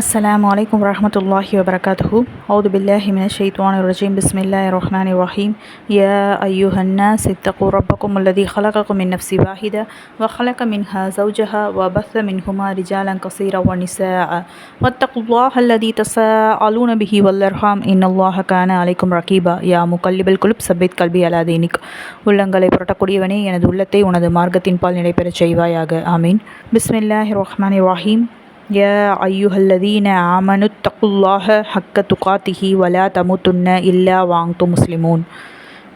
السلام عليكم ورحمة الله وبركاته. أعوذ بالله من الشيطان الرجيم. بسم الله الرحمن الرحيم. يا أيها الناس اتقوا ربكم الذي خلقكم من نفس واحدة وخلق منها زوجها وبث منهما رجالا كثيرا ونساء واتقوا الله الذي تساءلون به والأرحام إن الله كان عليكم رقيبا. يا مقلب القلوب ثبت قلبي على دينك. உள்ளங்களை புரட்டக்கூடியவனே, எனது உள்ளத்தை உனது மார்க்கத்தின் பால் நிலைபெறச் செய்வாயாக. ஆமீன். பிஸ்மில்லாஹிர் ரஹ்மானிர் ரஹீம். யா ஐயுஹல்லதீன ஆமனு தக்குல்லாஹ ஹக்க துகாத்திஹி வலா தமுத்துன்ன இல்லா வாங்து முஸ்லிமூன்.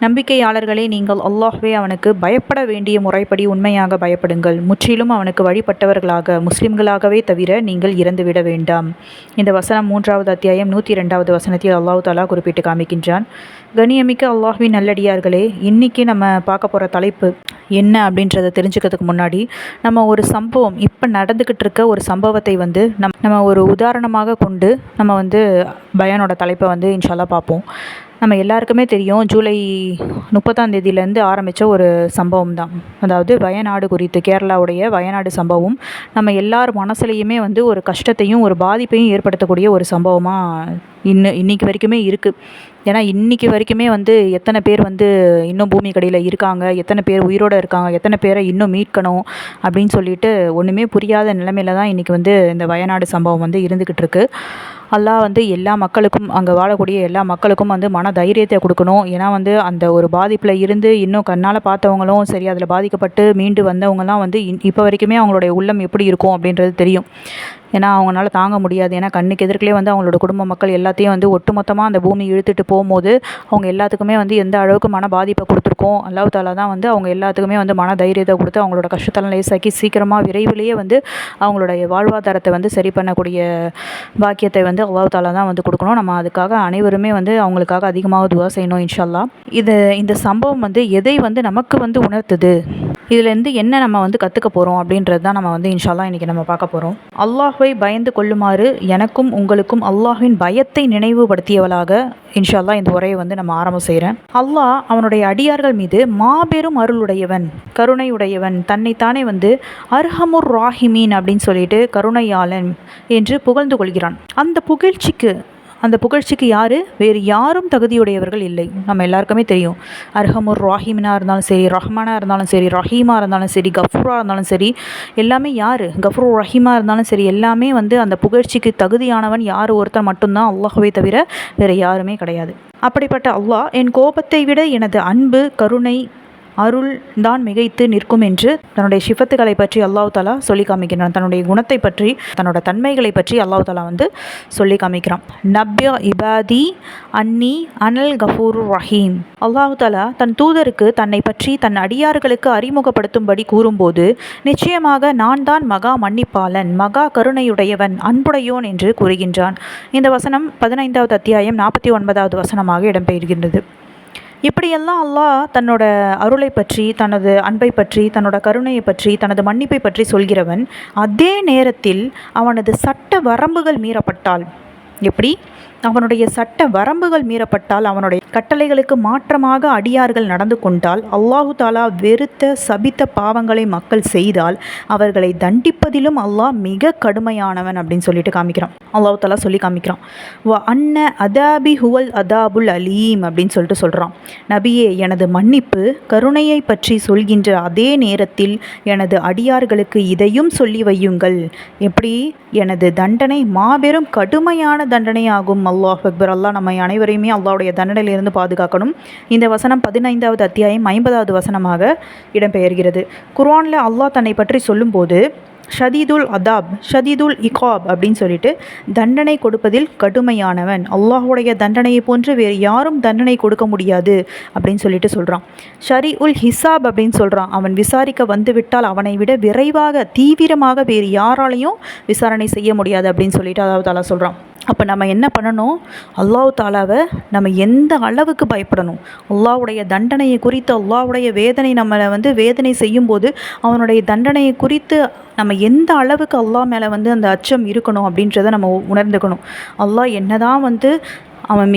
நம்பிக்கையாளர்களே, நீங்கள் அல்லாஹ்வே அவனுக்கு பயப்பட வேண்டிய முறைப்படி உண்மையாக பயப்படுங்கள். முற்றிலும் அவனுக்கு வழிபட்டவர்களாக முஸ்லிம்களாகவே தவிர நீங்கள் இறந்துவிட வேண்டாம். இந்த வசனம் 3வது அத்தியாயம் 102வது வசனத்தில் அல்லாஹ் தாலா குறிப்பிட்டு காமிக்கின்றான். கண்ணியமிக்க அல்லாஹ்வின் நல்லடியார்களே, இன்றைக்கி நம்ம பார்க்க போகிற தலைப்பு என்ன அப்படின்றத தெரிஞ்சுக்கிறதுக்கு முன்னாடி நம்ம ஒரு சம்பவம், இப்போ நடந்துக்கிட்டு இருக்க ஒரு சம்பவத்தை நம்ம ஒரு உதாரணமாக கொண்டு நம்ம பயானோட தலைப்பை இன்ஷா அல்லாஹ் பார்ப்போம். நம்ம எல்லாருக்குமே தெரியும், ஜூலை 30ஆம் தேதியிலேருந்து ஆரம்பித்த ஒரு சம்பவம் தான். அதாவது வயநாடு குறித்து, கேரளாவுடைய வயநாடு சம்பவம் நம்ம எல்லார் மனசுலையுமே ஒரு கஷ்டத்தையும் ஒரு பாதிப்பையும் ஏற்படுத்தக்கூடிய ஒரு சம்பவமாக இன்றைக்கி வரைக்குமே இருக்குது. ஏன்னா இன்றைக்கி வரைக்குமே எத்தனை பேர் இன்னும் பூமி கடியில் இருக்காங்க, எத்தனை பேர் உயிரோடு இருக்காங்க, எத்தனை பேரை இன்னும் மீட்கணும் அப்படின்னு சொல்லிட்டு ஒன்றுமே புரியாத நிலைமையில தான் இன்றைக்கி இந்த வயநாடு சம்பவம் இருந்துக்கிட்டு இருக்கு. அல்லாஹ் எல்லா மக்களுக்கும், அங்கே வாழக்கூடிய எல்லா மக்களுக்கும் மன தைரியத்தை கொடுக்கணும். ஏன்னா அந்த ஒரு பாதிப்பில் இருந்து இன்னும் கண்ணால் பார்த்தவங்களும் சரி, அதில் பாதிக்கப்பட்டு மீண்டு வந்தவங்கலாம் இப்போ வரைக்குமே அவங்களுடைய உள்ளம் எப்படி இருக்கும் அப்படின்றது தெரியும். ஏன்னா அவங்களால தாங்க முடியாது. ஏன்னா கண்ணுக்கு எதிர்க்கலே அவங்களோட குடும்ப மக்கள் எல்லாத்தையும் ஒட்டுமொத்தமாக அந்த பூமி இழுத்துட்டு போகும்போது அவங்க எல்லாத்துக்குமே எந்த அளவுக்கு மன பாதிப்பை கொடுத்துருக்கோம். அல்லாஹ் தாலா தான் அவங்க எல்லாத்துக்குமே மன தைரியத்தை கொடுத்து அவங்களோட கஷ்டத்தெல்லாம் லேசாக்கி சீக்கிரமாக விரைவிலேயே அவங்களுடைய வாழ்வாதாரத்தை சரி பண்ணக்கூடிய பாக்கியத்தை அல்லாஹ் தாலா தான் கொடுக்கணும். நம்ம அதுக்காக அனைவருமே அவங்களுக்காக அதிகமாக துவா செய்யணும் இன்ஷா அல்லாஹ். இந்த சம்பவம் எதை நமக்கு உணர்த்துது, இதுலேருந்து என்ன நம்ம கற்றுக்க போகிறோம் அப்படின்றது தான் நம்ம இன்ஷா அல்லாஹ் இன்றைக்கி நம்ம பார்க்க போகிறோம். அல்லாஹ்வை பயந்து கொள்ளுமாறு எனக்கும் உங்களுக்கும் அல்லாஹ்வின் பயத்தை நினைவுபடுத்தியவளாக இன்ஷா அல்லாஹ் இந்த உரையை நம்ம ஆரம்பம் செய்கிறேன். அல்லாஹ் அவனுடைய அடியார்கள் மீது மாபெரும் அருளுடையவன், கருணையுடையவன், தன்னைத்தானே அர்ஹமுர் ராஹிமீன் அப்படின்னு சொல்லிட்டு கருணையாளன் என்று புகழ்ந்து கொள்கிறான். அந்த புகழ்ச்சிக்கு வேறு யாரும் தகுதியுடையவர்கள் இல்லை. நம்ம எல்லாருக்குமே தெரியும், அர்ஹமுர் ராஹிமினாக இருந்தாலும் சரி, ரஹ்மானாக இருந்தாலும் சரி, ரஹீமாக இருந்தாலும் சரி, கஃபூராக இருந்தாலும் சரி, எல்லாமே கஃபூர் ரஹீமாக இருந்தாலும் சரி, எல்லாமே அந்த புகழ்ச்சிக்கு தகுதியானவன் ஒருத்தர் மட்டும்தான், அல்லாஹ்வை தவிர வேறு யாருமே கிடையாது. அப்படிப்பட்ட அல்லாஹ், என் கோபத்தை விட எனது அன்பு, கருணை, அருள் தான் மிகைத்து நிற்கும் என்று தன்னுடைய சிஃபத்துகளை பற்றி அல்லாஹ் தாலா சொல்லி காமிக்கிறான். தன்னுடைய குணத்தை பற்றி, தன்னோட தன்மைகளை பற்றி அல்லாஹ் தாலா சொல்லி காமிக்கிறான். நப்யா இபாதி அன்னி அனல் கஃபூர் ரஹீம். அல்லாஹ் தாலா தன் தூதருக்கு தன்னை பற்றி தன் அடியார்களுக்கு அறிமுகப்படுத்தும்படி கூறும்போது, நிச்சயமாக நான் தான் மகா மன்னிப்பாளன், மகா கருணையுடையவன், அன்புடையோன் என்று கூறுகின்றான். இந்த வசனம் 15வது அத்தியாயம் 49வது வசனமாக இடம்பெறுகின்றது. இப்படியெல்லாம் அல்லாஹ் தன்னோட அருளை பற்றி, தனது அன்பை பற்றி, தன்னோட கருணையை பற்றி, தனது மன்னிப்பை பற்றி சொல்கிறவன், அதே நேரத்தில் அவனது சட்ட வரம்புகள் மீறப்பட்டால், எப்படி அவனுடைய சட்ட வரம்புகள் மீறப்பட்டால், அவனுடைய கட்டளைகளுக்கு மாற்றமாக அடியார்கள் நடந்து கொண்டால், அல்லாஹு தாலா வெறுத்த சபித்த பாவங்களை மக்கள் செய்தால் அவர்களை தண்டிப்பதிலும் அல்லாஹ் மிக கடுமையானவன் அப்படின்னு சொல்லிட்டு காமிக்கிறான். அல்லாஹு தாலா சொல்லி காமிக்கிறான். வ அன்ன அதாபி ஹுவல் அதாபுல் அலீம் அப்படின்னு சொல்லிட்டு சொல்கிறான். நபியே, எனது மன்னிப்பு, கருணையை பற்றி சொல்கின்ற அதே நேரத்தில் எனது அடியார்களுக்கு இதையும் சொல்லி வையுங்கள். எப்படி? எனது தண்டனை மாபெரும் கடுமையான தண்டனையாகும். அல்லாஹ் அக்பர். அல்லாஹ் நம்ம அனைவரையுமே அல்லாஹ்வுடைய தண்டனையிலிருந்து பாதுகாக்கணும். இந்த வசனம் 15வது அத்தியாயம் 50வது வசனமாக இடம்பெயர்கிறது. குர்ஆனில் அல்லாஹ் தன்னை பற்றி சொல்லும்போது ஷதீதுல் அதாப், ஷதீதுல் இகாப் அப்படின்னு சொல்லிட்டு தண்டனை கொடுப்பதில் கடுமையானவன், அல்லாஹுடைய தண்டனையை போன்று வேறு யாரும் தண்டனை கொடுக்க முடியாது அப்படின்னு சொல்லிட்டு சொல்கிறான். ஷரி உல் ஹிசாப் அப்படின்னு சொல்கிறான். அவன் விசாரிக்க வந்துவிட்டால் அவனை விட விரைவாக, தீவிரமாக வேறு யாராலையும் விசாரணை செய்ய முடியாது அப்படின்னு சொல்லிட்டு அல்லாஹ் தாலா சொல்கிறான். அப்போ நம்ம என்ன பண்ணணும்? அல்லாஹ் தாலாவை நம்ம எந்த அளவுக்கு பயப்படணும்? அல்லாஹ்வுடைய தண்டனையை குறித்து, அல்லாஹ்வுடைய வேதனை நம்மளை வேதனை செய்யும்போது அவனுடைய தண்டனையை குறித்து நம்ம எந்த அளவுக்கு அல்லாஹ் மேலே அந்த அச்சம் இருக்கணும் அப்படின்றத நம்ம உணர்ந்துக்கணும். அல்லாஹ் என்னதான் அவன்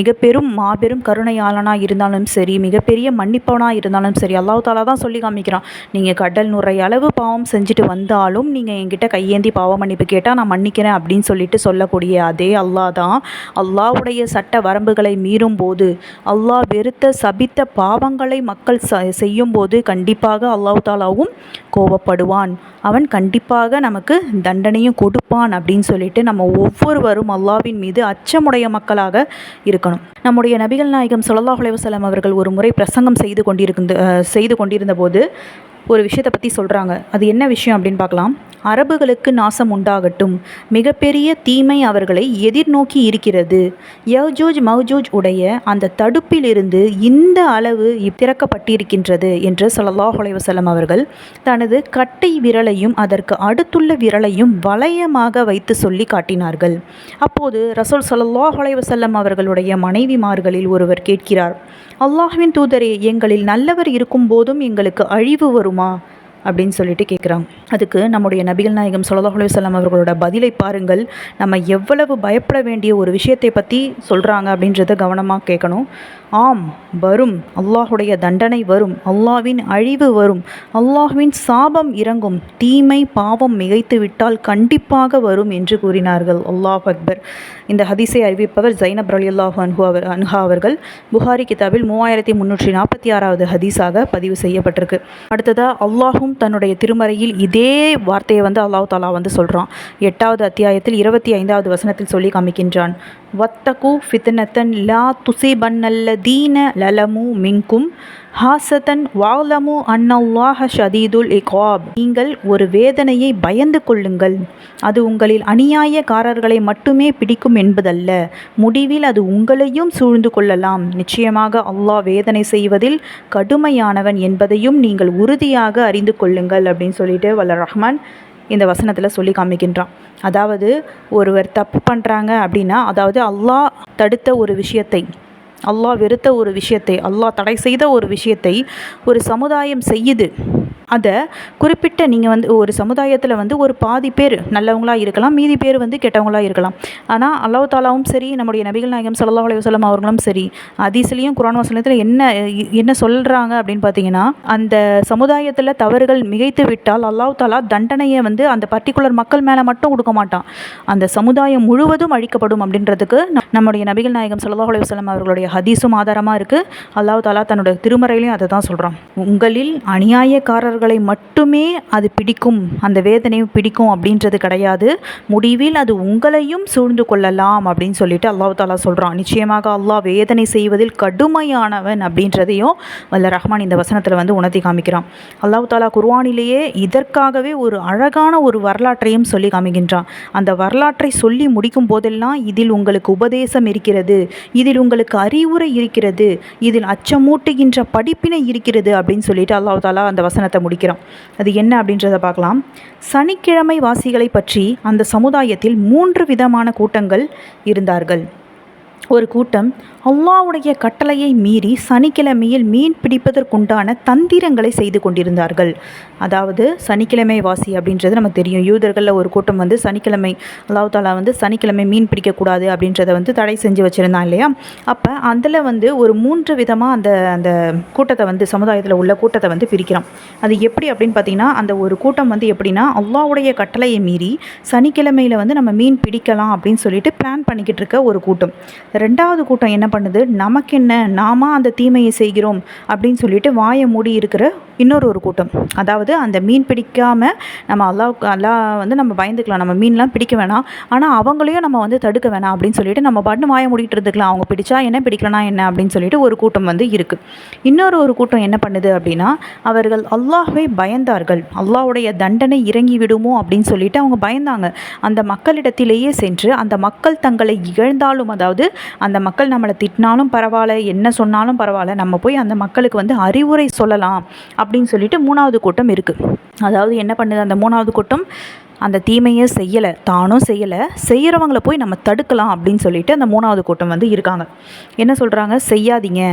மாபெரும் கருணையாளனாக இருந்தாலும் சரி, மிகப்பெரிய மன்னிப்பவனாக இருந்தாலும் சரி, அல்லாஹ் தாலா தான் சொல்லி காமிக்கிறான். நீங்கள் கடல் நுரை அளவு பாவம் செஞ்சுட்டு வந்தாலும் நீங்கள் என்கிட்ட கையேந்தி பாவ மன்னிப்பு கேட்டால் நான் மன்னிக்கிறேன் அப்படின்னு சொல்லிட்டு சொல்லக்கூடிய அதே அல்லாஹ் தான் அல்லாஹ்வுடைய சட்ட வரம்புகளை மீறும் போது, அல்லாஹ் வெறுத்த சபித்த பாவங்களை மக்கள் செய்யும் போது கண்டிப்பாக அல்லாஹ் தாலாவும் கோபப்படுவான். அவன் கண்டிப்பாக நமக்கு தண்டனையும் கொடுப்பான் அப்படின்னு சொல்லிட்டு நம்ம ஒவ்வொருவரும் அல்லாஹ்வின் மீது அச்சமுடைய மக்களாக இருக்கணும். நம்முடைய நபிகள் நாயகம் ஸல்லல்லாஹு அலைஹி வஸல்லம் அவர்கள் ஒரு முறை பிரசங்கம் செய்து கொண்டிருந்த போது ஒரு விஷயத்தை பற்றி சொல்கிறாங்க. அது என்ன விஷயம் அப்படின்னு பார்க்கலாம். அரபுகளுக்கு நாசம் உண்டாகட்டும், மிகப்பெரிய தீமை அவர்களை எதிர்நோக்கி இருக்கிறது. யஜூஜ் மௌஜூஜ் உடைய அந்த தடுப்பிலிருந்து இந்த அளவு திறக்கப்பட்டிருக்கின்றது என்று ஸல்லல்லாஹு அலைஹி வஸல்லம் அவர்கள் தனது கட்டை விரலையும் அதற்கு அடுத்துள்ள விரலையும் வளையமாக வைத்து சொல்லி காட்டினார்கள். அப்போது ரசூல் ஸல்லல்லாஹு அலைஹி வஸல்லம் அவர்களுடைய மனைவிமார்களில் ஒருவர் கேட்கிறார், அல்லாஹ்வின் தூதரே, எங்களில் நல்லவர் இருக்கும் போதும் எங்களுக்கு அழிவு வருமா அப்படின்னு சொல்லிட்டு கேட்குறாங்க. அதுக்கு நம்முடைய நபிகள் நாயகம் ஸல்லல்லாஹு அலைஹி வஸல்லம் அவர்களோட பதிலை பாருங்கள். நம்ம எவ்வளவு பயப்பட வேண்டிய ஒரு விஷயத்தை பற்றி சொல்கிறாங்க அப்படின்றத கவனமாக கேட்கணும். ஆம், வரும், அல்லாஹுடைய தண்டனை வரும், அல்லாஹ்வின் அழிவு வரும், அல்லாஹ்வின் சாபம் இறங்கும், தீமை பாவம் மிகைத்து விட்டால் கண்டிப்பாக வரும் என்று கூறினார்கள். அல்லாஹ் அக்பர். இந்த ஹதீஸை அறிவிப்பவர் ஜைனப் ரலியல்லாஹு அன்ஹா அவர்கள். புகாரி கிதாபில் 3346வது ஹதீஸாக பதிவு செய்யப்பட்டிருக்கு. அடுத்ததாக அல்லாஹும் தன்னுடைய திருமறையில் இதே வார்த்தையை அல்லாஹ் தாலா சொல்கிறான். 8வது அத்தியாயத்தில் 25வது வசனத்தில் சொல்லி காமிக்கின்றான். வத்தகு ஃபித்னத்தன் லா துஸிபன்னல்லதீன லலமு மின்கும் ஹாசத்தன் வாலமு அன்னல்லாஹ ஷதீதுல் இக்வாப். நீங்கள் ஒரு வேதனையை பயந்து கொள்ளுங்கள், அது உங்களில் அநியாயக்காரர்களை மட்டுமே பிடிக்கும் என்பதல்ல, முடிவில் அது உங்களையும் சூழ்ந்து கொள்ளலாம். நிச்சயமாக அல்லாஹ் வேதனை செய்வதில் கடுமையானவன் என்பதையும் நீங்கள் உறுதியாக அறிந்து கொள்ளுங்கள் அப்படின்னு சொல்லிட்டு வல்ல ரஹ்மான் இந்த வசனத்தில் சொல்லி காமிக்கின்றான். அதாவது ஒருவர் தப்பு பண்ணுறாங்க அப்படின்னா, அதாவது அல்லாஹ் தடுத்த ஒரு விஷயத்தை, அல்லாஹ் வெறுத்த ஒரு விஷயத்தை, அல்லாஹ் தடை செய்த ஒரு விஷயத்தை ஒரு சமுதாயம் செய்யுது. அதை குறிப்பிட்ட நீங்கள் ஒரு சமுதாயத்தில் ஒரு பாதி பேர் நல்லவங்களாக இருக்கலாம், மீதி பேர் கெட்டவங்களாக இருக்கலாம். ஆனால் அல்லாஹ் தாலாவும் சரி, நம்முடைய நபிகள் நாயகம் ஸல்லல்லாஹு அலைஹி வஸல்லம் அவர்களும் சரி, ஹதீஸ்லையும் குர்ஆன் வசனத்தில் என்ன சொல்கிறாங்க அப்படின்னு பார்த்தீங்கன்னா, அந்த சமுதாயத்தில் தவறுகள் மிகைத்து விட்டால் அல்லாஹ் தாலா தண்டனையை அந்த பர்டிகுலர் மக்கள் மேலே மட்டும் கொடுக்க மாட்டான், அந்த சமுதாயம் முழுவதும் அழிக்கப்படும் அப்படின்றதுக்கு நம்முடைய நபிகள் நாயகம் ஸல்லல்லாஹு அலைஹி வஸல்லம் அவர்களுடைய ஹதீஸும் ஆதாரமாக இருக்குது. அல்லாஹ் தாலா தன்னோட திருமறையிலையும் அதை தான் சொல்கிறான். உங்களில் அநியாயக்காரர்களை மட்டுமே அது பிடிக்கும், அந்த வேதனையும் பிடிக்கும் அப்படின்றது கிடையாது, முடிவில் அது உங்களையும் சூழ்ந்து கொள்ளலாம் அப்படின்னு சொல்லிட்டு அல்லாஹ் தாலா சொல்கிறான். நிச்சயமாக அல்லாஹ் வேதனை செய்வதில் கடுமையானவன் அப்படின்றதையும் வல்ல ரஹ்மான் இந்த வசனத்தில் உணர்த்தி காமிக்கிறான். அல்லாஹ் தாலா குர்ஆனிலேயே இதற்காகவே ஒரு அழகான ஒரு வரலாற்றையும் சொல்லி காமிக்கின்றான். அந்த வரலாற்றை சொல்லி முடிக்கும் போதெல்லாம் இதில் உங்களுக்கு உபதேசம் இருக்கிறது, இதில் உங்களுக்கு அறிவுரை இருக்கிறது, இதில் அச்சமூட்டுகின்ற படிப்பினை இருக்கிறது அப்படின்னு சொல்லிட்டு அல்லாஹ் தாலா அந்த வசனத்தை முடிக்கிறான். அது என்ன அப்படின்றத பார்க்கலாம். சனிக்கிழமை வாசிகளை பற்றி அந்த சமுதாயத்தில் 3 விதமான கூட்டங்கள் இருந்தார்கள். ஒரு கூட்டம் அல்லாஹ்வுடைய கட்டளையை மீறி சனிக்கிழமையில் மீன் பிடிப்பதற்குண்டான தந்திரங்களை செய்து கொண்டிருந்தார்கள். அதாவது சனிக்கிழமை வாசி அப்படின்றது நமக்கு தெரியும். யூதர்களில் ஒரு கூட்டம் சனிக்கிழமை அல்லாஹ் தாலா சனிக்கிழமை மீன் பிடிக்கக்கூடாது அப்படின்றத தடை செஞ்சு வச்சுருந்தான் இல்லையா. அப்போ அதில் ஒரு 3 விதமாக அந்த கூட்டத்தை சமுதாயத்தில் உள்ள கூட்டத்தை பிரிக்கிறான். அது எப்படி அப்படின்னு பார்த்தீங்கன்னா, அந்த ஒரு கூட்டம் எப்படின்னா, அல்லாஹ்வுடைய கட்டளையை மீறி சனிக்கிழமையில் நம்ம மீன் பிடிக்கலாம் அப்படின்னு சொல்லிட்டு பிளான் பண்ணிக்கிட்டு இருக்க ஒரு கூட்டம். 2வது கூட்டம் என்ன பண்ணுது, நமக்கு என்ன, நாம அந்த தீமையை செய்கிறோம் அப்படின்னு சொல்லிட்டு வாயை மூடி இருக்கிற இன்னொரு கூட்டம். அதாவது அந்த மீன் பிடிக்காமல் நம்ம அல்லாஹ் நம்ம பயந்துக்கலாம், நம்ம மீன்லாம் பிடிக்க வேணாம், ஆனால் அவங்களையும் நம்ம தடுக்க வேணாம் அப்படின்னு சொல்லிட்டு நம்ம பாட்டு வாயை மூடிட்டு இருந்துக்கலாம், அவங்க பிடிச்சா என்ன பிடிக்கலனா என்ன அப்படின்னு சொல்லிட்டு ஒரு கூட்டம் இருக்குது. இன்னொரு கூட்டம் என்ன பண்ணுது அப்படின்னா, அவர்கள் அல்லாஹ்வை பயந்தார்கள், அல்லாஹ்வுடைய தண்டனை இறங்கி விடுமோ அப்படின்னு சொல்லிட்டு அவங்க பயந்தாங்க. அந்த மக்களிடத்திலேயே சென்று அந்த மக்கள் தங்களை இகழ்ந்தாலும், அதாவது அந்த மக்கள் நம்மளை திட்டினாலும் பரவாயில்ல, என்ன சொன்னாலும் பரவாயில்ல, நம்ம போய் அந்த மக்களுக்கு அறிவுரை சொல்லலாம் அப்படின்னு சொல்லிட்டு 3வது கூட்டம் இருக்குது. அதாவது என்ன பண்ணுது அந்த 3வது கூட்டம், அந்த தீமையை செய்யலை, தானும் செய்யலை, செய்கிறவங்கள போய் நம்ம தடுக்கலாம் அப்படின்னு சொல்லிட்டு அந்த 3வது கூட்டம் வந்து இருக்காங்க. என்ன சொல்கிறாங்க, செய்யாதீங்க,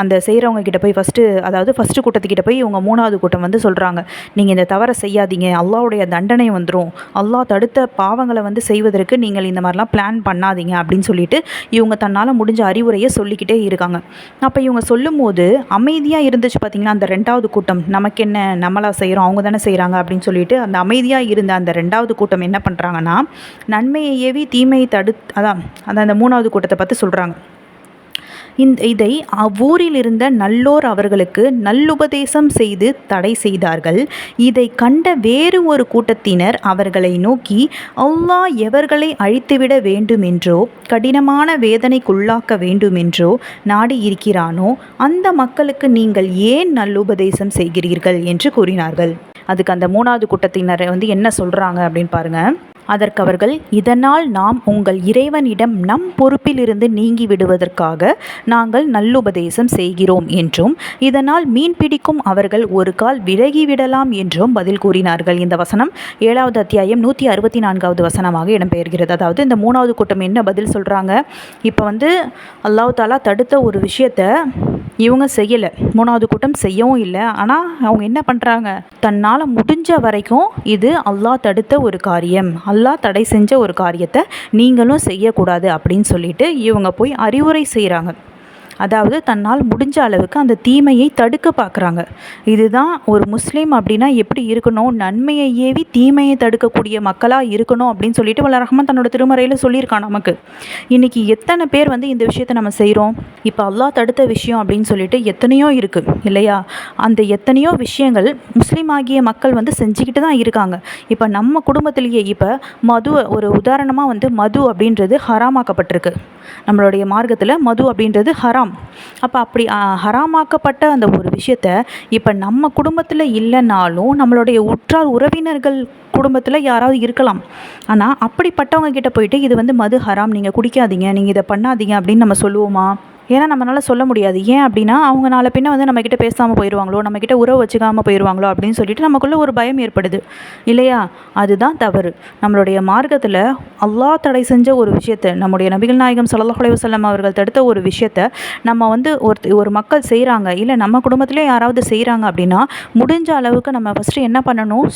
அந்த செய்கிறவங்க கிட்ட போய் ஃபஸ்ட்டு கூட்டத்துக்கிட்ட போய் இவங்க 3வது கூட்டம் வந்து சொல்கிறாங்க, நீங்கள் இந்த தவறை செய்யாதீங்க, அல்லாஹ்வுடைய தண்டனை வந்துடும், அல்லாஹ் தடுத்த பாவங்களை வந்து செய்வதற்கு நீங்கள் இந்த மாதிரிலாம் பிளான் பண்ணாதீங்க அப்படின்னு சொல்லிட்டு இவங்க தன்னால் முடிஞ்ச அறிவுரையை சொல்லிக்கிட்டே இருக்காங்க. அப்போ இவங்க சொல்லும் போது அமைதியாக இருந்துச்சு பார்த்திங்கன்னா அந்த 2வது கூட்டம், நமக்கு என்ன, நம்மளா செய்கிறோம், அவங்க தானே செய்கிறாங்க அப்படின்னு சொல்லிட்டு அந்த அமைதியாக இருந்த அந்த 2வது கூட்டம் என்ன பண்ணுறாங்கன்னா, நன்மையை ஏவி தீமையை அதான் அந்த 3வது கூட்டத்தை பார்த்து சொல்கிறாங்க, இதை அவ்வூரில் இருந்த நல்லோர் அவர்களுக்கு நல்லுபதேசம் செய்து தடை செய்தார்கள். இதை கண்ட வேறு ஒரு கூட்டத்தினர் அவர்களை நோக்கி, அல்லாஹ் எவர்களை அழித்துவிட வேண்டுமென்றோ கடினமான வேதனைக்குள்ளாக்க வேண்டுமென்றோ நாடி இருக்கிறானோ அந்த மக்களுக்கு நீங்கள் ஏன் நல்லுபதேசம் செய்கிறீர்கள் என்று கூறினார்கள். அதுக்கு அந்த 3வது கூட்டத்தினர் வந்து என்ன சொல்கிறாங்க அப்படின்னு பாருங்கள். அதற்கு அவர்கள், இதனால் நாம் உங்கள் இறைவனிடம் நம் பொறுப்பிலிருந்து நீங்கி விடுவதற்காக நாங்கள் நல்லுபதேசம் செய்கிறோம் என்றும், இதனால் மீன் பிடிக்கும் அவர்கள் ஒரு கால் விலகிவிடலாம் என்றும் பதில் கூறினார்கள். இந்த வசனம் 7வது அத்தியாயம் 164வது வசனமாக இடம்பெயர்கிறது. அதாவது இந்த 3வது கூட்டம் என்ன பதில் சொல்கிறாங்க, இப்போ வந்து அல்லாஹ் தாலா தடுத்த ஒரு விஷயத்தை இவங்க செய்யலை, 3வது கூட்டம் செய்யவும் இல்லை, ஆனால் அவங்க என்ன பண்ணுறாங்க, தன்னால் முடிஞ்ச வரைக்கும் இது அல்லாஹ் தடுத்த ஒரு காரியம், அல்லாஹ் தடை செஞ்ச ஒரு காரியத்தை நீங்களும் செய்யக்கூடாது அப்படின்னு சொல்லிட்டு இவங்க போய் அறிவுரை செய்கிறாங்க. அதாவது தன்னால் முடிஞ்ச அளவுக்கு அந்த தீமையை தடுக்க பார்க்குறாங்க. இதுதான் ஒரு முஸ்லீம் அப்படின்னா எப்படி இருக்கணும், நன்மையை ஏவி தீமையை தடுக்கக்கூடிய மக்களாக இருக்கணும் அப்படின்னு சொல்லிட்டு வல்ல ரஹ்மான் தன்னோட திருமறையில் சொல்லியிருக்கான் நமக்கு. இன்றைக்கி எத்தனை பேர் வந்து இந்த விஷயத்தை நம்ம செய்கிறோம், இப்போ அல்லாஹ் தடுத்த விஷயம் அப்படின்னு சொல்லிட்டு எத்தனையோ இருக்குது இல்லையா, அந்த எத்தனையோ விஷயங்கள் முஸ்லீம் ஆகிய மக்கள் வந்து செஞ்சுக்கிட்டு தான் இருக்காங்க. இப்போ நம்ம குடும்பத்திலேயே இப்போ மது, ஒரு உதாரணமாக வந்து மது அப்படின்றது ஹராமாக்கப்பட்டிருக்கு, நம்மளுடைய மார்க்கத்தில் மது அப்படின்றது ஹராம். அப்படி ஹராமாக்கப்பட்ட அந்த ஒரு விஷயத்த இப்போ நம்ம குடும்பத்தில் இல்லைனாலும் நம்மளுடைய உற்றார் உறவினர்கள் குடும்பத்தில் யாராவது இருக்கலாம். ஆனால் அப்படிப்பட்டவங்க கிட்ட போயிட்டு இது வந்து மது ஹராம், நீங்கள் குடிக்காதீங்க, நீங்கள் இதை பண்ணாதீங்க அப்படின்னு நம்ம சொல்லுவோமா? ஏன்னா நம்மளால் சொல்ல முடியாது. ஏன் அப்படின்னா அவங்க நாளை பின்ன வந்து நம்மக்கிட்ட பேசாமல் போயிடுவாங்களோ, நம்மக்கிட்ட உறவு வச்சுக்காமல் போயிடுவாங்களோ அப்படின்னு சொல்லிட்டு நமக்குள்ளே ஒரு பயம் ஏற்படுது இல்லையா? அதுதான் தவறு. நம்மளுடைய மார்க்கத்தில் அல்லாஹ் தடை செஞ்ச ஒரு விஷயத்தை, நம்முடைய நபிகள் நாயகம் ஸல்லல்லாஹு அலைஹி வஸல்லம் அவர்கள் தடுத்த ஒரு விஷயத்தை நம்ம வந்து ஒரு மக்கள் செய்கிறாங்க, இல்லை நம்ம குடும்பத்திலே யாராவது செய்கிறாங்க அப்படின்னா முடிஞ்ச அளவுக்கு நம்ம ஃபஸ்ட்டு என்ன பண்ணணும்,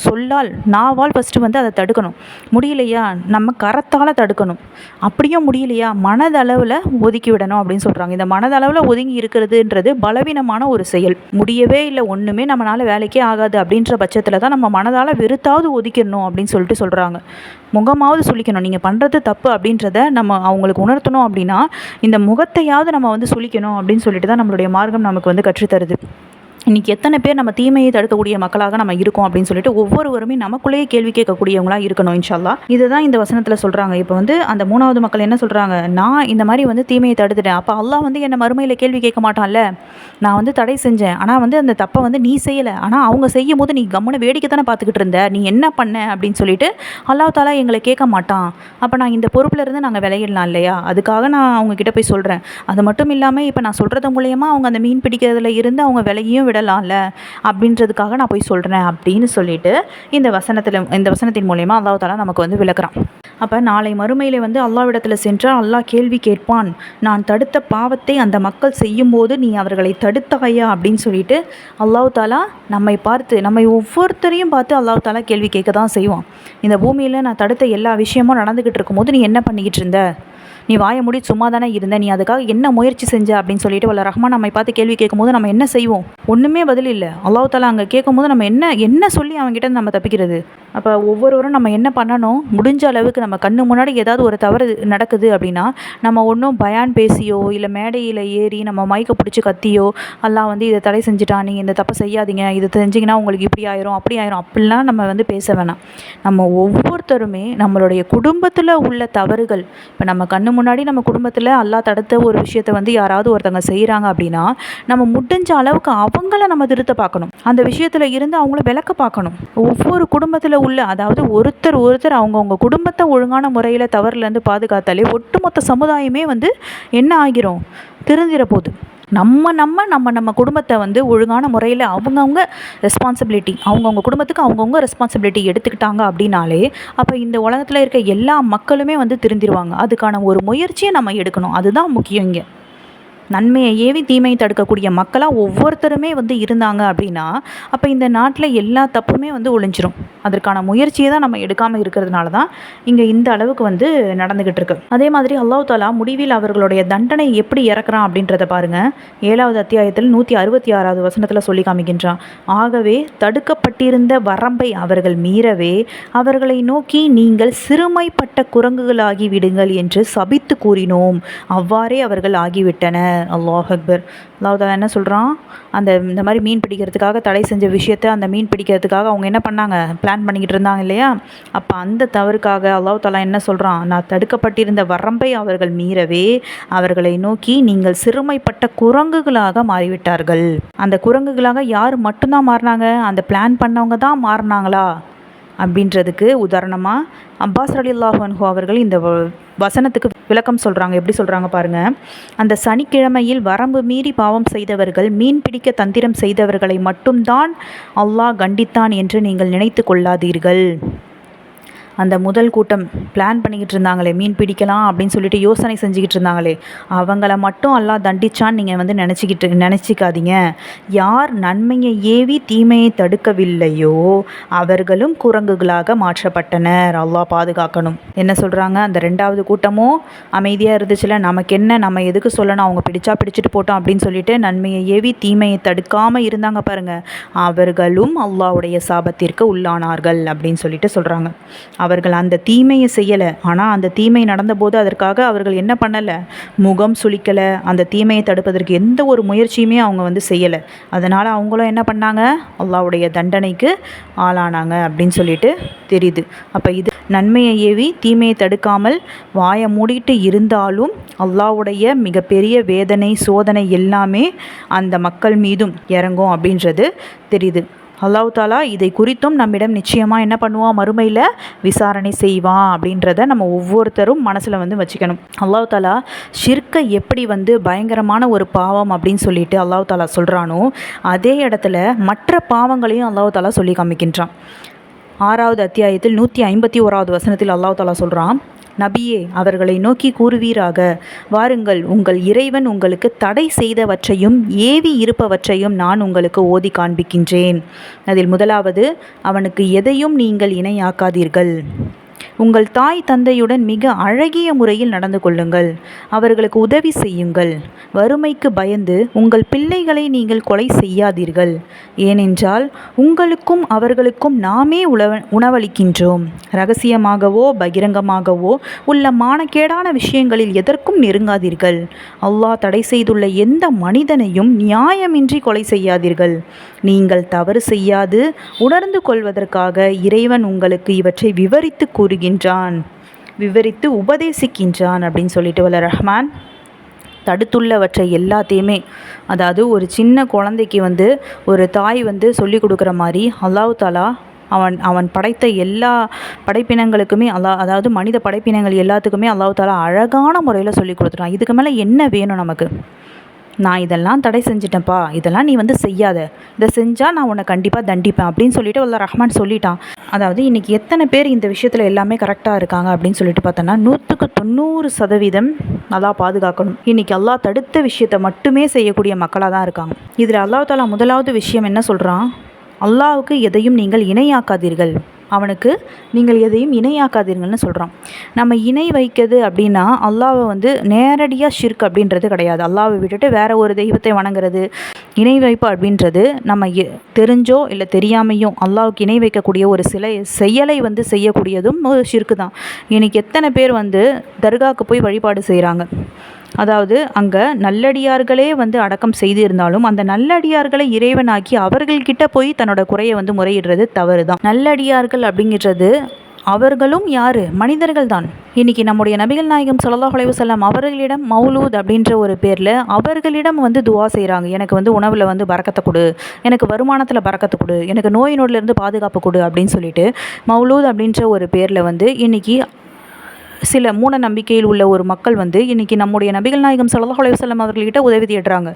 நாவால் ஃபஸ்ட்டு வந்து அதை தடுக்கணும். முடியலையா நம்ம கரத்தால் தடுக்கணும், அப்படியும் முடியலையா மனதளவில் ஒதுக்கி விடணும் அப்படின்னு சொல்கிறாங்க. இந்த மனதளவில் ஒதுங்கி இருக்கிறதுன்றது பலவீனமான ஒரு செயல். முடியவே இல்லை, ஒன்றுமே நம்மளால் வேலைக்கே ஆகாது அப்படின்ற பட்சத்தில் தான் நம்ம மனதால் வெறுத்தாவது ஒதுக்கிடணும் அப்படின்னு சொல்லிட்டு சொல்கிறாங்க. முகமாவது சொல்லிக்கணும், நீங்கள் பண்ணுறது தப்பு அப்படின்றத நம்ம அவங்களுக்கு உணர்த்தணும். அப்படின்னா இந்த முகத்தையாவது நம்ம வந்து சொல்லிக்கணும் அப்படின்னு சொல்லிட்டு தான் நம்மளுடைய மார்க்கம் நமக்கு வந்து கற்றுத்தருது. இன்றைக்கி எத்தனை பேர் நம்ம தீமையை தடுக்கக்கூடிய மக்களாக நம்ம இருக்கோம் அப்படின்னு சொல்லிட்டு ஒவ்வொருவருமே நமக்குள்ளேயே கேள்வி கேட்கக்கூடியவங்களாக இருக்கணும் இன்ஷா அல்லாஹ். இதை தான் இந்த வசனத்தில் சொல்கிறாங்க. இப்போ வந்து அந்த 3வது மக்கள் என்ன சொல்கிறாங்க, நான் இந்த மாதிரி வந்து தீமையை தடுத்துட்டேன், அப்போ அல்லாஹ் வந்து என்னை மறுமையில் கேள்வி கேட்க மாட்டான்ல, நான் வந்து தடை செஞ்சேன், ஆனால் வந்து அந்த தப்பை வந்து நீ செய்யலை, ஆனால் அவங்க செய்யும் போது நீ கம்முன்னு வேடிக்கை தானே பார்த்துக்கிட்டு இருந்த, நீ என்ன பண்ண அப்படின்னு சொல்லிட்டு அல்லாஹ் தாலா எங்களை கேட்க மாட்டான், அப்போ நான் இந்த பொறுப்பில் இருந்து நாங்கள் விளையிடலாம் இல்லையா, அதுக்காக நான் அவங்கக்கிட்ட போய் சொல்கிறேன். அது மட்டும் இல்லாமல் இப்போ நான் சொல்கிறது மூலயமா அவங்க அந்த மீன் பிடிக்கிறதுல இருந்து அவங்க விலையும் விடலாம்ல அப்படின்றதுக்காக நான் போய் சொல்கிறேன் அப்படின்னு சொல்லிட்டு இந்த வசனத்தின் மூலயமா அல்லாஹ் தாலா நமக்கு வந்து விளக்குறான். அப்போ நாளை மறுமையிலே வந்து அல்லாஹ்விடத்தில் சென்றால் அல்லாஹ் கேள்வி கேட்பான், நான் தடுத்த பாவத்தை அந்த மக்கள் செய்யும்போது நீ அவர்களை தடுத்தாயா அப்படின்னு சொல்லிட்டு அல்லாஹ் தாலா நம்மை ஒவ்வொருத்தரையும் பார்த்து அல்லாஹ் தாலா கேள்வி கேட்க தான் செய்வான். இந்த பூமியில் நான் தடுத்த எல்லா விஷயமும் நடந்துக்கிட்டு இருக்கும்போது நீ என்ன பண்ணிக்கிட்டு இருந்த, நீ வாயை மூடி சும்மா தானே இருந்த, நீ அதுக்காக என்ன முயற்சி செஞ்ச அப்படின்னு சொல்லிட்டு வல்ல ரஹ்மான் நம்மை பார்த்து கேள்வி கேட்கும்போது நம்ம என்ன செய்வோம், ஒன்றுமே பதில் இல்லை. அல்லாஹ் தாலா அங்கே கேட்கும்போது நம்ம என்ன சொல்லி அவங்ககிட்ட நம்ம தப்பிக்கிறது? அப்போ ஒவ்வொருவரும் நம்ம என்ன பண்ணணும், முடிஞ்ச அளவுக்கு நம்ம கண்ணு முன்னாடி ஏதாவது ஒரு தவறு நடக்குது அப்படின்னா நம்ம ஒன்றும் பயான் பேசியோ இல்லை மேடையில் ஏறி நம்ம மைக்கை பிடிச்சி கத்தியோ அல்லாஹ் வந்து இதை தடை செஞ்சுட்டான், நீங்கள் இந்த தப்பை செய்யாதீங்க, இதை செஞ்சிங்கன்னா உங்களுக்கு இப்படி ஆயிரும் அப்படி ஆயிரும் அப்படிலாம் நம்ம வந்து பேச வேணாம். நம்ம ஒவ்வொருத்தருமே நம்மளுடைய குடும்பத்தில் உள்ள தவறுகள், இப்போ நம்ம கண்ணு முன்னாடி நம்ம குடும்பத்தில் அல்லாஹ் தடுத்த ஒரு விஷயத்தை வந்து யாராவது ஒருத்தவங்க செய்கிறாங்க அப்படின்னா நம்ம முடிஞ்ச அளவுக்கு அவங்கள நம்ம திருத்த பார்க்கணும், அந்த விஷயத்தில் இருந்து அவங்கள விளக்க பார்க்கணும். ஒவ்வொரு குடும்பத்தில் உள்ள, அதாவது ஒருத்தர் அவங்கவுங்க குடும்பத்தை ஒழுங்கான முறையில் தவறுலேருந்து பாதுகாத்தாலே ஒட்டுமொத்த சமுதாயமே வந்து என்ன ஆகிரும், திருந்திர போகுது. நம்ம குடும்பத்தை வந்து ஒழுங்கான முறையில் அவங்கவுங்க ரெஸ்பான்சிபிலிட்டி, அவங்கவுங்க குடும்பத்துக்கு அவங்கவுங்க ரெஸ்பான்சிபிலிட்டி எடுத்துக்கிட்டாங்க அப்படின்னாலே அப்போ இந்த உலகத்தில் இருக்க எல்லா மக்களுமே வந்து திருந்திருவாங்க. அதுக்கான ஒரு முயற்சியை நம்ம எடுக்கணும். அதுதான் முக்கியம் இங்கே. நன்மையை ஏவி தீமையை தடுக்கக்கூடிய மக்களாக ஒவ்வொருத்தருமே வந்து இருந்தாங்க அப்படின்னா அப்போ இந்த நாட்டில் எல்லா தப்புமே வந்து ஒழிஞ்சிரும். அதற்கான முயற்சியை தான் நம்ம எடுக்காமல் இருக்கிறதுனால தான் இங்கே இந்த அளவுக்கு வந்து நடந்துக்கிட்டு இருக்கு. அதே மாதிரி அல்லாஹ் தாலா முடிவில் அவர்களுடைய தண்டனை எப்படி இறக்குறான் அப்படின்றத பாருங்கள். 7வது அத்தியாயத்தில் 166வது வசனத்தில் சொல்லி காமிக்கின்றான். ஆகவே தடுக்கப்பட்டிருந்த வரம்பை அவர்கள் மீறவே அவர்களை நோக்கி நீங்கள் சிறுமைப்பட்ட குரங்குகளாகி விடுங்கள் என்று சபித்து கூறினோம். அவ்வாறே அவர்கள் ஆகிவிட்டனர். அல்லாஹ் அக்பர். அல்லாஹ் தாலா என்ன சொல்கிறான், இந்த மாதிரி மீன் பிடிக்கிறதுக்காக தடை செஞ்ச விஷயத்தை அந்த மீன் பிடிக்கிறதுக்காக அவங்க என்ன பண்ணாங்க, பிளான் பண்ணிக்கிட்டு இருந்தாங்க இல்லையா? அப்போ அந்த தவறுக்காக அல்லாஹ் தாலா என்ன சொல்கிறான், நான் தடுக்கப்பட்டிருந்த வரம்பை அவர்கள் மீறவே அவர்களை நோக்கி நீங்கள் சிறுமைப்பட்ட குரங்குகளாக மாறிவிட்டார்கள். அந்த குரங்குகளாக யார் மட்டும்தான் மாறினாங்க? அந்த பிளான் பண்ணவங்க தான் மாறினாங்களா அப்படின்றதுக்கு உதாரணமாக அப்பாஸ் ரலியல்லாஹு அன்ஹு அவர்கள் இந்த வசனத்துக்கு விளக்கம் சொல்கிறாங்க. எப்படி சொல்கிறாங்க பாருங்கள். அந்த சனிக்கிழமையில் வரம்பு மீறி பாவம் செய்தவர்கள், மீன் பிடிக்க தந்திரம் செய்தவர்களை மட்டும்தான் அல்லாஹ் கண்டித்தான் என்று நீங்கள் நினைத்து கொள்ளாதீர்கள். அந்த முதல் கூட்டம் பிளான் பண்ணிக்கிட்டு இருந்தாங்களே, மீன் பிடிக்கலாம் அப்படின்னு சொல்லிட்டு யோசனை செஞ்சுக்கிட்டு இருந்தாங்களே, அவங்கள மட்டும் அல்லாஹ் தண்டிச்சான்னு நீங்கள் வந்து நினச்சிக்காதீங்க. யார் நன்மையை ஏவி தீமையை தடுக்கவில்லையோ அவர்களும் குரங்குகளாக மாற்றப்பட்டனர். அல்லாஹ் பாதுகாக்கணும். என்ன சொல்கிறாங்க, அந்த 2வது கூட்டமும் அமைதியாக இருந்துச்சுல, நமக்கு என்ன, நம்ம எதுக்கு சொல்லணும், அவங்க பிடிச்சா பிடிச்சிட்டு போட்டோம் அப்படின்னு சொல்லிட்டு நன்மையை ஏவி தீமையை தடுக்காமல் இருந்தாங்க பாருங்கள், அவர்களும் அல்லாஹ்வுடைய சாபத்திற்கு உள்ளானார்கள் அப்படின்னு சொல்லிட்டு சொல்கிறாங்க. அவர்கள் அந்த தீமையை செய்யலை, ஆனால் அந்த தீமை நடந்தபோது அதற்காக அவர்கள் என்ன பண்ணலை, முகம் சுளிக்கலை, அந்த தீமையை தடுப்பதற்கு எந்த ஒரு முயற்சியுமே அவங்க வந்து செய்யலை. அதனால் அவங்களும் என்ன பண்ணாங்க, அல்லாஹ்வுடைய தண்டனைக்கு ஆளானாங்க அப்படின்னு சொல்லிட்டு தெரியுது. அப்போ இது நன்மையை ஏவி தீமையை தடுக்காமல் வாயை மூடிட்டு இருந்தாலும் அல்லாஹ்வுடைய மிகப்பெரிய வேதனை சோதனை எல்லாமே அந்த மக்கள் மீதும் இறங்கும் அப்படின்றது தெரியுது. அல்லாஹ் தாலா இதை குறித்தும் நம்மிடம் நிச்சயமாக என்ன பண்ணுவான், மறுமையில் விசாரணை செய்வான் அப்படின்றத நம்ம ஒவ்வொருத்தரும் மனசில் வந்து வச்சுக்கணும். அல்லாஹ் தாலா ஷிர்க்கை எப்படி வந்து பயங்கரமான ஒரு பாவம் அப்படின்னு சொல்லிட்டு அல்லாஹ் தாலா சொல்கிறானோ அதே இடத்துல மற்ற பாவங்களையும் அல்லாஹ் தாலா சொல்லி காமிக்கின்றான். 6வது அத்தியாயத்தில் 151வது வசனத்தில் அல்லாஹ் தாலா சொல்கிறான், நபியே அவர்களை நோக்கி கூறுவீராக, வாருங்கள், உங்கள் இறைவன் உங்களுக்கு தடை செய்தவற்றையும் ஏவி இருப்பவற்றையும் நான் உங்களுக்கு ஓதி காண்பிக்கின்றேன். அதில் முதலாவது, அவனுக்கு எதையும் நீங்கள் இணையாக்காதீர்கள். உங்கள் தாய் தந்தையுடன் மிக அழகிய முறையில் நடந்து கொள்ளுங்கள். அவர்களுக்கு உதவி செய்யுங்கள். வறுமைக்கு பயந்து உங்கள் பிள்ளைகளை நீங்கள் கொலை செய்யாதீர்கள். ஏனென்றால் உங்களுக்கும் அவர்களுக்கும் நாமே உணவளிக்கின்றோம். இரகசியமாகவோ பகிரங்கமாகவோ உள்ள மானக்கேடான விஷயங்களில் எதற்கும் நெருங்காதீர்கள். அல்லாஹ் தடை செய்துள்ள எந்த மனிதனையும் நியாயமின்றி கொலை செய்யாதீர்கள். நீங்கள் தவறு செய்யாது உணர்ந்து கொள்வதற்காக இறைவன் உங்களுக்கு இவற்றை விவரித்து உபதேசிக்கின்றான் அப்படின்னு சொல்லிட்டு வல்ல ரஹ்மான் தடுத்துள்ளவற்றை எல்லாத்தையுமே, அதாவது ஒரு சின்ன குழந்தைக்கு வந்து ஒரு தாய் வந்து சொல்லி கொடுக்குற மாதிரி அல்லாஹ் தாலா அவன் படைத்த எல்லா படைப்பினங்களுக்குமே அதாவது மனித படைப்பினங்கள் எல்லாத்துக்குமே அல்லாஹ் தாலா அழகான முறையில் சொல்லி கொடுத்துட்டான். இதுக்கு மேலே என்ன வேணும் நமக்கு? நான் இதெல்லாம் தடை செஞ்சிட்டேன்ப்பா, இதெல்லாம் நீ வந்து செய்யாத, இதை செஞ்சால் நான் உன்னை கண்டிப்பாக தண்டிப்பேன் அப்படின்னு சொல்லிட்டு வல்ல ரஹ்மான் சொல்லிட்டான். அதாவது இன்றைக்கி எத்தனை பேர் இந்த விஷயத்தில் எல்லாமே கரெக்டாக இருக்காங்க அப்படின்னு சொல்லிட்டு பார்த்தோன்னா 100% நல்லா பாதுகாக்கணும். இன்றைக்கி அல்லாஹ் தடுத்த விஷயத்தை மட்டுமே செய்யக்கூடிய மக்களாக தான் இருக்காங்க. இதில் அல்லாஹ் தாலா முதலாவது விஷயம் என்ன சொல்கிறான், அல்லாஹ்வுக்கு எதையும் நீங்கள் இணையாக்காதீர்கள், அவனுக்கு நீங்கள் எதையும் இணையாக்காதீர்கள்னு சொல்கிறான். நம்ம இணை வைக்கிறது அப்படின்னா அல்லாஹ்வை வந்து நேரடியாக ஷிர்க் அப்படின்றது கிடையாது. அல்லாஹ்வை விட்டுட்டு வேறு ஒரு தெய்வத்தை வணங்குறது, இணை வைப்பு அப்படின்றது நம்ம தெரிஞ்சோ இல்லை தெரியாமையும் அல்லாஹ்வுக்கு இணை வைக்கக்கூடிய ஒரு செயலை வந்து செய்யக்கூடியதும் ஒரு ஷிர்க்கு தான். இன்றைக்கி எத்தனை பேர் வந்து தர்காவுக்கு போய் வழிபாடு செய்கிறாங்க. அதாவது அங்கே நல்லடியார்களே வந்து அடக்கம் செய்திருந்தாலும் அந்த நல்லடியார்களை இறைவனாக்கி அவர்கள்கிட்ட போய் தன்னோட குறையை வந்து முறையிடுறது தவறு தான். நல்லடியார்கள் அப்படிங்கிறது அவர்களும் யார், மனிதர்கள் தான். இன்றைக்கி நம்முடைய நபிகள் நாயகம் ஸல்லல்லாஹு அலைஹி வஸல்லம் அவர்களிடம் மௌலூத் அப்படின்ற ஒரு பேரில் அவர்களிடம் வந்து துவா செய்கிறாங்க. எனக்கு வந்து உணவில் வந்து பரக்கத்தை கொடு, எனக்கு வருமானத்தில் பரக்கத்தை கொடு, எனக்கு நோய் நொடிலேருந்து பாதுகாப்பு கொடு அப்படின்னு சொல்லிட்டு மௌலூத் அப்படின்ற ஒரு பேரில் வந்து இன்றைக்கி சில மூட நம்பிக்கையில் உள்ள ஒரு மக்கள் வந்து இன்றைக்கி நம்முடைய நபிகள் நாயகம் ஸல்லல்லாஹு அலைஹி வஸல்லம் அவர்கள்கிட்ட உதவி தேடுறாங்க.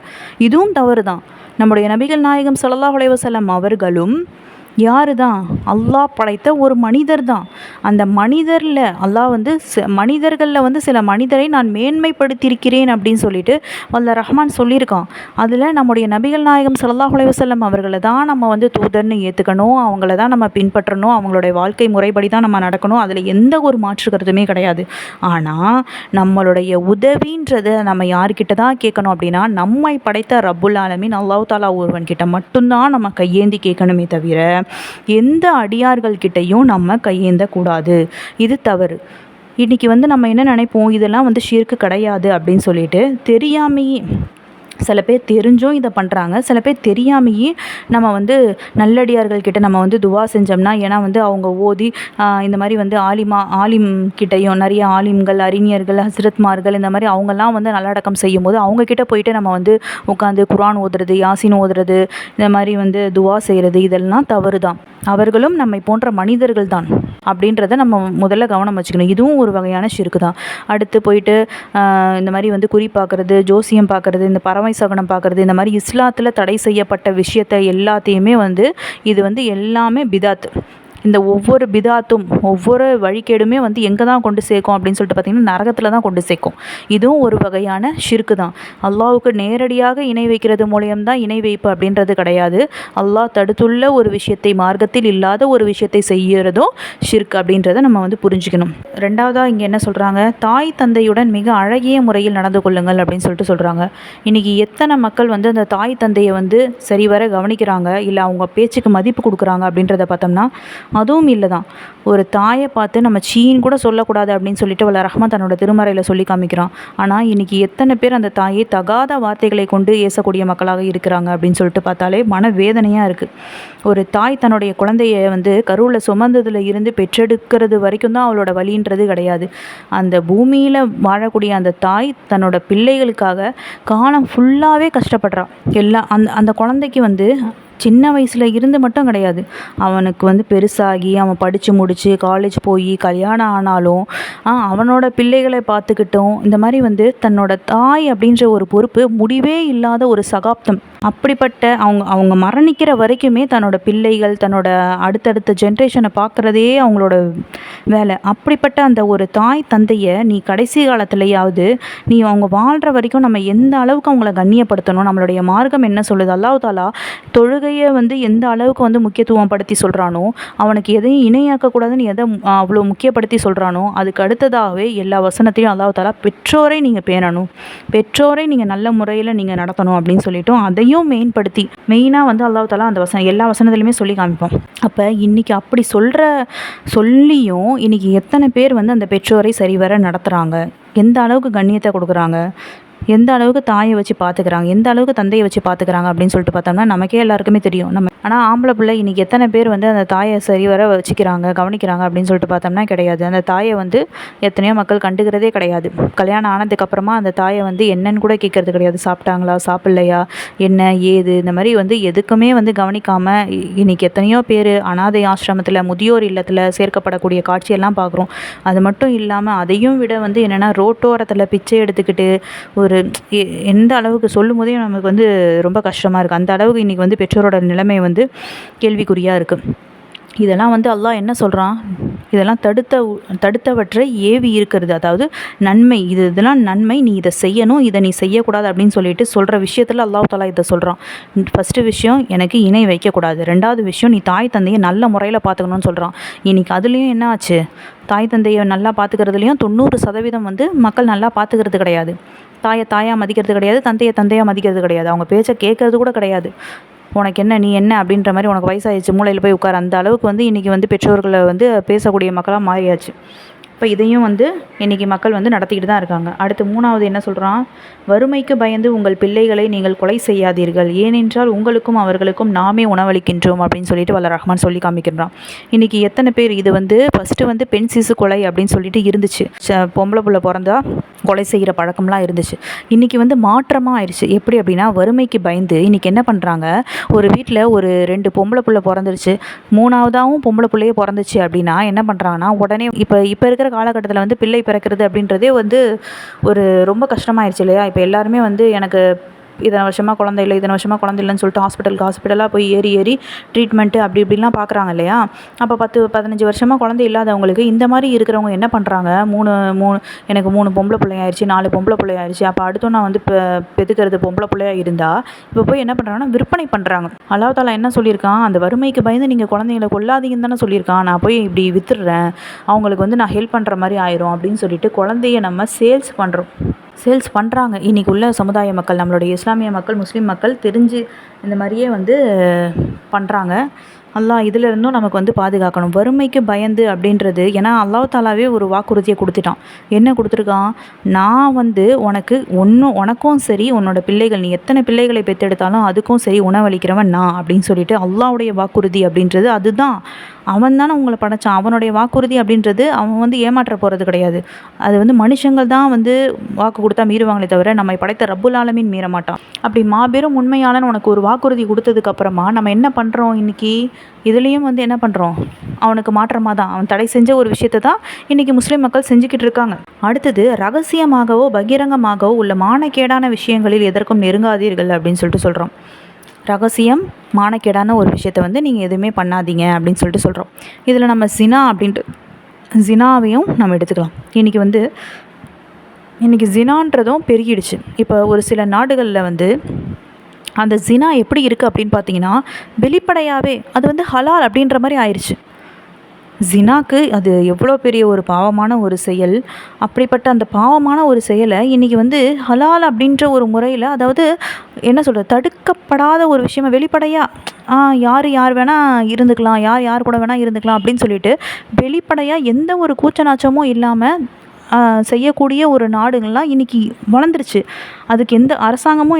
இதுவும் தவறு தான். நம்முடைய நபிகள் நாயகம் ஸல்லல்லாஹு அலைஹி வஸல்லம் அவர்களும் யார் தான்? அல்லாஹ் படைத்த ஒரு மனிதர் தான். அந்த மனிதரில் அல்லாஹ் வந்து மனிதர்களில் வந்து சில மனிதரை நான் மேன்மைப்படுத்தியிருக்கிறேன் அப்படின்னு சொல்லிட்டு வல்ல ரஹ்மான் சொல்லியிருக்கான். அதில் நம்முடைய நபிகள் நாயகம் ஸல்லல்லாஹு அலைஹி வஸல்லம் அவர்களை தான் நம்ம வந்து தூதர்னு ஏற்றுக்கணும், அவங்கள தான் நம்ம பின்பற்றணும், அவங்களுடைய வாழ்க்கை முறைப்படி தான் நம்ம நடக்கணும். அதில் எந்த ஒரு மாற்று கருத்துமே கிடையாது. ஆனால் நம்மளுடைய உதவின்றதை நம்ம யார்கிட்ட தான் கேட்கணும் அப்படின்னா, நம்மை படைத்த ரப்புல் ஆலமீன் அல்லாஹ் தாலா ஒருவன்கிட்ட மட்டும்தான் நம்ம கையேந்தி கேட்கணுமே தவிர எந்த அடியார்கள்கிட்டையும் நம்ம கையேந்தக்கூடாது. இது தவறு. இன்றைக்கி வந்து நம்ம என்ன நினைப்போம், இதெல்லாம் வந்து ஷிர்க்கு கிடையாது அப்படின்னு சொல்லிட்டு தெரியாமையே சில பேர் தெரிஞ்சும் இதை பண்ணுறாங்க. சில பேர் தெரியாமையே நம்ம வந்து நல்லடியார்கள்கிட்ட நம்ம வந்து துவா செஞ்சோம்னா, ஏன்னா வந்து அவங்க ஓதி இந்த மாதிரி வந்து ஆலிம் கிட்டையும் நிறைய ஆலிம்கள், அறிஞர்கள், ஹஸ்ரத்மார்கள் இந்த மாதிரி அவங்கெல்லாம் வந்து நல்லடக்கம் செய்யும்போது அவங்கக்கிட்ட போயிட்டு நம்ம வந்து உட்காந்து குர்ஆன் ஓதுறது, யாசின் ஓதுறது, இந்த மாதிரி வந்து துவா செய்கிறது இதெல்லாம் தவறு தான். அவர்களும் நம்மை போன்ற மனிதர்கள் தான் அப்படின்றத நம்ம முதல்ல கவனம் வச்சுக்கணும். இதுவும் ஒரு வகையான ஷிர்க்கு தான். அடுத்து போயிட்டு இந்த மாதிரி வந்து குறி பார்க்குறது, ஜோசியம் பார்க்குறது, இந்த பறவை சகுனம் பார்க்குறது, இந்த மாதிரி இஸ்லாத்தில் தடை செய்யப்பட்ட விஷயத்தை எல்லாத்தையுமே வந்து இது வந்து எல்லாமே பிதாத். இந்த ஒவ்வொரு பிதாத்தும் ஒவ்வொரு வழிகேடுமே வந்து எங்கே தான் கொண்டு சேர்க்கும் அப்படின்னு சொல்லிட்டு பார்த்திங்கன்னா நரகத்தில் தான் கொண்டு சேர்க்கும். இதுவும் ஒரு வகையான ஷிர்க்கு தான். அல்லாஹ்வுக்கு நேரடியாக இணை வைக்கிறது மூலியம்தான் இணை வைப்பு அப்படின்றது கிடையாது. அல்லாஹ் தடுத்துள்ள ஒரு விஷயத்தை, மார்க்கத்தில் இல்லாத ஒரு விஷயத்தை செய்கிறதும் ஷிர்க் அப்படின்றத நம்ம வந்து புரிஞ்சுக்கணும். ரெண்டாவதாக இங்கே என்ன சொல்கிறாங்க, தாய் தந்தையுடன் மிக அழகிய முறையில் நடந்து கொள்ளுங்கள் அப்படின்னு சொல்லிட்டு சொல்கிறாங்க. இன்றைக்கி எத்தனை மக்கள் வந்து அந்த தாய் தந்தையை வந்து சரிவர கவனிக்கிறாங்க, இல்லை அவங்க பேச்சுக்கு மதிப்பு கொடுக்குறாங்க அப்படின்றத பார்த்தோம்னா அதுவும் இல்லை தான். ஒரு தாயை பார்த்து நம்ம சீன் கூட சொல்லக்கூடாது அப்படின்னு சொல்லிட்டு வல்ல ரஹ்மான் தன்னோட திருமறையில் சொல்லி காமிக்கிறான். ஆனால் இன்றைக்கி எத்தனை பேர் அந்த தாயை தகாத வார்த்தைகளை கொண்டு ஏசக்கூடிய மக்களாக இருக்கிறாங்க அப்படின்னு சொல்லிட்டு பார்த்தாலே மனவேதனையாக இருக்குது. ஒரு தாய் தன்னுடைய குழந்தைய வந்து கருவில் சுமந்ததில் இருந்து பெற்றெடுக்கிறது வரைக்கும் தான் அவளோட வலின்றது கிடையாது. அந்த பூமியில் வாழக்கூடிய அந்த தாய் தன்னோட பிள்ளைகளுக்காக காலம் ஃபுல்லாகவே கஷ்டப்படுறான். அந்த குழந்தைக்கு வந்து சின்ன வயசில் இருந்து மட்டும் கிடையாது, அவனுக்கு வந்து பெருசாகி அவன் படித்து முடித்து காலேஜ் போய் கல்யாணம் ஆனாலும் அவனோட பிள்ளைகளை பார்த்துக்கிட்டும் இந்த மாதிரி வந்து தன்னோட தாய் அப்படின்ற ஒரு பொறுப்பு முடிவே இல்லாத ஒரு சகாப்தம். அப்படிப்பட்ட அவங்க மரணிக்கிற வரைக்குமே தன்னோட பிள்ளைகள், தன்னோட அடுத்தடுத்த ஜென்ரேஷனை பார்க்குறதே அவங்களோட வேலை. அப்படிப்பட்ட அந்த ஒரு தாய் தந்தையை நீ கடைசி காலத்துலையாவது நீ அவங்க வாழ்கிற வரைக்கும் நம்ம எந்த அளவுக்கு அவங்கள கண்ணியப்படுத்தணும், நம்மளுடைய மார்க்கம் என்ன சொல்லுது, அல்லாஹ் தாலா தொழுகையை வந்து எந்த அளவுக்கு வந்து முக்கியத்துவம் படுத்தி சொல்கிறானோ, அவனுக்கு எதையும் இணையாக்கக்கூடாதுன்னு எதை அவ்வளோ முக்கியப்படுத்தி சொல்கிறானோ, அதுக்கு அடுத்ததாகவே எல்லா வசனத்தையும் அல்லாஹ் தாலா பெற்றோரை நீங்கள் பேணணும், பெற்றோரை நீங்கள் நல்ல முறையில் நீங்கள் நடத்தணும் அப்படின்னு சொல்லிட்டோம். அதையும் மெயினாக வந்து அல்லாஹ் தாலா அந்த எல்லா வசனத்துலையுமே சொல்லி காமிப்போம். அப்போ இன்றைக்கி அப்படி சொல்லியும் இன்றைக்கி எத்தனை பேர் வந்து அந்த பெற்றோரை சரிவர நடத்துகிறாங்க, எந்த அளவுக்கு கண்ணியத்தை கொடுக்குறாங்க, எந்த அளவுக்கு தாயை வச்சு பார்த்துக்கிறாங்க, எந்த அளவுக்கு தந்தையை வச்சு பார்த்துக்கிறாங்க அப்படின்னு சொல்லிட்டு பார்த்தோம்னா நமக்கே எல்லாருக்குமே தெரியும். ஆனால் ஆம்பளை பிள்ளை இன்றைக்கி எத்தனை பேர் வந்து அந்த தாயை சரிவர வச்சுக்கிறாங்க, கவனிக்கிறாங்க அப்படின்னு சொல்லிட்டு பார்த்தோம்னா கிடையாது. அந்த தாயை வந்து எத்தனையோ மக்கள் கண்டுக்கிறதே கிடையாது. கல்யாணம் ஆனதுக்கப்புறமா அந்த தாயை வந்து என்னன்னு கூட கேட்கறது கிடையாது. சாப்பிட்டாங்களா, சாப்பிட்லையா, என்ன ஏது, இந்த மாதிரி வந்து எதுக்குமே வந்து கவனிக்காமல் இன்றைக்கி எத்தனையோ பேர் அனாதை ஆசிரமத்தில், முதியோர் இல்லத்தில் சேர்க்கப்படக்கூடிய காட்சியெல்லாம் பார்க்குறோம். அது மட்டும் இல்லாமல் அதையும் விட வந்து என்னென்னா ரோட்டோரத்தில் பிச்சை எடுத்துக்கிட்டு ஒரு எந்த அளவுக்கு சொல்லும் போதே நமக்கு வந்து ரொம்ப கஷ்டமாக இருக்குது. அந்த அளவுக்கு இன்றைக்கி வந்து பெற்றோரோட நிலைமை வந்து கேள்விக்குறியாக இருக்குது. இதெல்லாம் வந்து அல்லாஹ் என்ன சொல்கிறான், இதெல்லாம் தடுத்தவற்றை ஏவி இருக்கிறது, அதாவது நன்மை, இதெல்லாம் நன்மை, நீ இதை செய்யணும், இதை நீ செய்யக்கூடாது அப்படின்னு சொல்லிட்டு சொல்கிற விஷயத்தில் அல்லாஹ் தாலா இதை சொல்கிறான். ஃபஸ்ட்டு விஷயம் எனக்கு இணை வைக்கக்கூடாது, ரெண்டாவது விஷயம் நீ தாய் தந்தையை நல்ல முறையில் பார்த்துக்கணும்னு சொல்கிறான். இன்றைக்கி அதுலேயும் என்ன ஆச்சு, தாய் தந்தையை நல்லா பார்த்துக்கிறதுலையும் 90% வந்து மக்கள் நல்லா பார்த்துக்கிறது கிடையாது. தாயாக மதிக்கிறது கிடையாது, தந்தையாக மதிக்கிறது கிடையாது, அவங்க பேச்சை கேட்கறது கூட கிடையாது. உனக்கு என்ன, நீ என்ன அப்படின்ற மாதிரி, உனக்கு வயசாகிடுச்சு மூலையில் போய் உட்கார, அந்த அளவுக்கு வந்து இன்றைக்கி வந்து பெற்றோர்களை வந்து பேசக்கூடிய மக்களாக மாறியாச்சு. இப்போ இதையும் வந்து இன்றைக்கி மக்கள் வந்து நடத்திக்கிட்டு தான் இருக்காங்க. அடுத்து மூணாவது என்ன சொல்கிறான், வறுமைக்கு பயந்து உங்கள் பிள்ளைகளை நீங்கள் கொலை செய்யாதீர்கள், ஏனென்றால் உங்களுக்கும் அவர்களுக்கும் நாமே உணவளிக்கின்றோம் அப்படின்னு சொல்லிட்டு வல்ல ரஹ்மான் சொல்லி காமிக்கின்றான். இன்றைக்கி எத்தனை பேர் இது வந்து ஃபஸ்ட்டு வந்து பெண் சிசு கொலை அப்படின்னு சொல்லிட்டு இருந்துச்சு, பொம்பளை புள்ள பிறந்தா கொலை செய்கிற பழக்கம்லாம் இருந்துச்சு. இன்றைக்கி வந்து மாற்றமாக ஆயிடுச்சு. எப்படி அப்படின்னா, வறுமைக்கு பயந்து இன்றைக்கி என்ன பண்ணுறாங்க, ஒரு வீட்டில் ஒரு 2 பொம்பளை புள்ள பிறந்துருச்சு, 3ஆவதாகவும் பொம்பளை பிள்ளையே பிறந்துச்சு அப்படின்னா என்ன பண்ணுறாங்கன்னா, உடனே இப்போ இருக்கிற இருக்கிற காலகட்டத்தில் வந்து பிள்ளை பிறக்கிறது அப்படின்றதே வந்து ஒரு ரொம்ப கஷ்டமாயிருச்சு இல்லையா? இப்போ எல்லாருமே வந்து எனக்கு இத்தனை வருஷமாக குழந்தை இல்லை, இத்தனை வருஷமாக குழந்தை இல்லைன்னு சொல்லிட்டு ஹாஸ்பிட்டலாக போய் ஏறி ட்ரீட்மெண்ட்டு அப்படி இப்படிலாம் பார்க்குறாங்க இல்லையா? அப்போ 10-15 வருஷமாக குழந்தை இல்லாதவங்களுக்கு இந்த மாதிரி இருக்கிறவங்க என்ன பண்ணுறாங்க, எனக்கு 3 பொம்பளை பிள்ளையாயிருச்சு, 4 பொம்பளை பிள்ளையாயிருச்சு, அப்போ அடுத்தும் நான் வந்து பெற்றுக்கிறது பொம்பளை பிள்ளையாக இருந்தால் இப்போ போய் என்ன பண்ணுறாங்கன்னா விற்பனை பண்ணுறாங்க. அல்லாஹ் தாலா என்ன சொல்லியிருக்கான், அந்த வறுமைக்கு பயந்து நீங்கள் குழந்தைங்களை கொல்லாதீங்கன்னு தானே சொல்லியிருக்கான். நான் போய் இப்படி விற்றுடுறேன், அவங்களுக்கு வந்து நான் ஹெல்ப் பண்ணுற மாதிரி ஆயிரும் அப்படின்னு சொல்லிட்டு குழந்தைய நம்ம சேல்ஸ் பண்ணுறாங்க. இன்றைக்கி உள்ள சமுதாய மக்கள், நம்மளுடைய இஸ்லாமிய மக்கள், முஸ்லீம் மக்கள் தெரிஞ்சு இந்த மாதிரியே வந்து பண்ணுறாங்க. அல்லாஹ் இதிலிருந்தும் நமக்கு வந்து பாதுகாக்கணும். வறுமைக்கு பயந்து அப்படின்றது, ஏன்னா அல்லாஹ் தாலாவே ஒரு வாக்குறுதியை கொடுத்துட்டான். என்ன கொடுத்துருக்கான், நான் வந்து உனக்கும் சரி உன்னோட பிள்ளைகள், நீ எத்தனை பிள்ளைகளை பெற்றெடுத்தாலும் அதுக்கும் சரி உணவளிக்கிறவன் நான் அப்படின்னு சொல்லிட்டு அல்லாஹ்வுடைய வாக்குறுதி அப்படின்றது அதுதான். அவன் தானே உங்களை படைச்சான். அவனுடைய வாக்குறுதி அப்படின்றது அவன் வந்து ஏமாற்ற போகிறது கிடையாது. அது வந்து மனுஷங்கள் தான் வந்து வாக்கு கொடுத்தா மீறுவாங்களே தவிர நம்மை படைத்த ரப்புல் ஆலமீன் மீற மாட்டான். அப்படி மாபெரும் உண்மையாளன் உனக்கு ஒரு வாக்குறுதி கொடுத்ததுக்கப்புறமா நம்ம என்ன பண்ணுறோம், இன்றைக்கி இதுலேயும் வந்து என்ன பண்ணுறோம், அவனுக்கு மாற்றமாக தான், அவன் தடை செஞ்ச ஒரு விஷயத்தை தான் இன்றைக்கி முஸ்லீம் மக்கள் செஞ்சுக்கிட்டு இருக்காங்க. அடுத்தது, ரகசியமாகவோ பகிரங்கமாகவோ உள்ள மானக்கேடான விஷயங்களில் எதற்கும் நெருங்காதீர்கள் அப்படின்னு சொல்லிட்டு சொல்கிறோம். ரகசியம் மானக்கேடான ஒரு விஷயத்தை வந்து நீங்கள் எதுவுமே பண்ணாதீங்க அப்படின்னு சொல்லிட்டு சொல்கிறோம். இதில் நம்ம ஜினாவையும் நம்ம எடுத்துக்கலாம். இன்றைக்கி ஜினான்றதும் பெருகிடுச்சு. இப்போ ஒரு சில நாடுகளில் வந்து அந்த ஜினா எப்படி இருக்குது அப்படின்னு பார்த்தீங்கன்னா, வெளிப்படையாகவே அது வந்து ஹலால் அப்படின்ற மாதிரி ஆயிடுச்சு. ஜினாக்கு அது எவ்வளோ பெரிய ஒரு பாவமான ஒரு செயல். அப்படிப்பட்ட அந்த பாவமான ஒரு செயலை இன்றைக்கி வந்து ஹலால் அப்படின்ற ஒரு முறையில், அதாவது என்ன சொல்கிறது, தடுக்கப்படாத ஒரு விஷயமா வெளிப்படையாக யார் வேணால் இருந்துக்கலாம், யார் கூட வேணால் இருந்துக்கலாம் அப்படின்னு சொல்லிட்டு வெளிப்படையாக எந்த ஒரு கூச்சநாச்சமும் இல்லாமல் செய்யக்கூடிய ஒரு நாடுகள்லாம் இன்றைக்கி வளர்ந்துருச்சு. அதுக்கு எந்த அரசாங்கமும்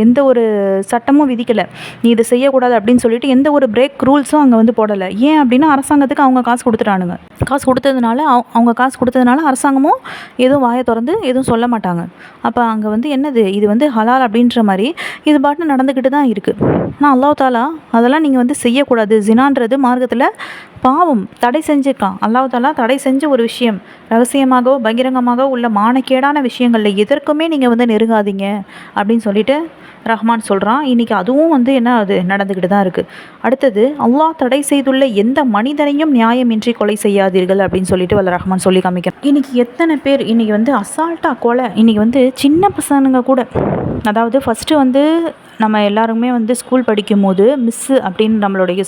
எந்த ஒரு சட்டமும் விதிக்கலை, நீ இதை செய்யக்கூடாது அப்படின்னு சொல்லிட்டு எந்த ஒரு பிரேக் ரூல்ஸும் அங்கே வந்து போடலை. ஏன் அப்படின்னா அரசாங்கத்துக்கு அவங்க காசு கொடுத்துட்டானுங்க. அவங்க காசு கொடுத்ததுனால அரசாங்கமும் எதுவும் வாயை திறந்து எதுவும் சொல்ல மாட்டாங்க. அப்போ அங்கே வந்து இது வந்து ஹலால் அப்படின்ற மாதிரி இது பாட்டு நடந்துக்கிட்டு தான் இருக்குது. ஆனால் அல்லாஹ் தாலா அதெல்லாம் நீங்கள் வந்து செய்யக்கூடாது, ஜினான்றது மார்க்கத்தில் பாவம், தடை செஞ்சுருக்கான். அல்லாஹ் தாலா தடை செஞ்ச ஒரு விஷயம், ரகசியமாகவோ பகிரங்கமாக உள்ள மானக்கேடான விஷயங்களில் எதற்குமே நீங்கள் வந்து நெருங்காதீங்க அப்படின்னு சொல்லிட்டு ரஹ்மான் சொல்கிறான். இன்றைக்கி அதுவும் வந்து அது நடந்துக்கிட்டு தான் இருக்குது. அடுத்தது, அல்லாஹ் தடை செய்துள்ள எந்த மனிதனையும் நியாயமின்றி கொலை செய்யாதீர்கள் அப்படின்னு சொல்லிட்டு வல்ல ரஹ்மான் சொல்லி காமிக்கிறேன். இன்றைக்கி எத்தனை பேர் இன்றைக்கி வந்து அசால்ட்டாக கொலை, இன்றைக்கி வந்து சின்ன பசங்க கூட, அதாவது ஃபஸ்ட்டு வந்து நம்ம எல்லாருமே வந்து ஸ்கூல் படிக்கும் போது மிஸ்ஸு அப்படின்னு நம்மளுடைய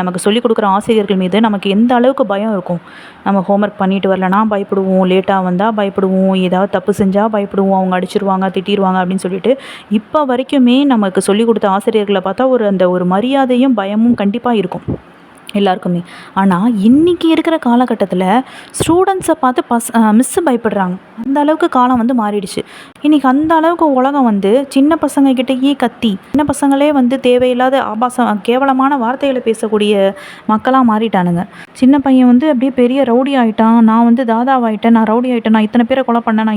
நமக்கு சொல்லிக் கொடுக்குற ஆசிரியர்கள் மீது நமக்கு எந்த அளவுக்கு பயம் இருக்கும். நம்ம ஹோம்ஒர்க் பண்ணிட்டு வரலனா பயப்படுவோம், லேட்டாக வந்தால் பயப்படுவோம், ஏதாவது தப்பு செஞ்சால் பயப்படுவோம், அவங்க அடிச்சிருவாங்க, திட்டிடுவாங்க அப்படின்னு சொல்லிட்டு இப்போ வரைக்குமே நமக்கு சொல்லிக் கொடுத்த ஆசிரியர்களை பார்த்தா ஒரு மரியாதையும் பயமும் கண்டிப்பாக இருக்கும் எல்லாருக்குமே. ஆனால் இன்றைக்கி இருக்கிற காலகட்டத்தில் ஸ்டூடெண்ட்ஸை பார்த்து மிஸ்ஸு பயப்படுறாங்க. அந்த அளவுக்கு காலம் வந்து மாறிடுச்சு. இன்றைக்கி அந்த அளவுக்கு உலகம் வந்து சின்ன பசங்கக்கிட்டேயே சின்ன பசங்களே வந்து தேவையில்லாத கேவலமான வார்த்தைகளை பேசக்கூடிய மக்களாக மாறிட்டானுங்க. சின்ன பையன் வந்து அப்படியே பெரிய ரவுடி ஆகிட்டான், நான் வந்து தாதாவாயிட்டேன், நான் ரவுடி ஆகிட்டேன், நான் இத்தனை பேரை கொலை பண்ணேன்,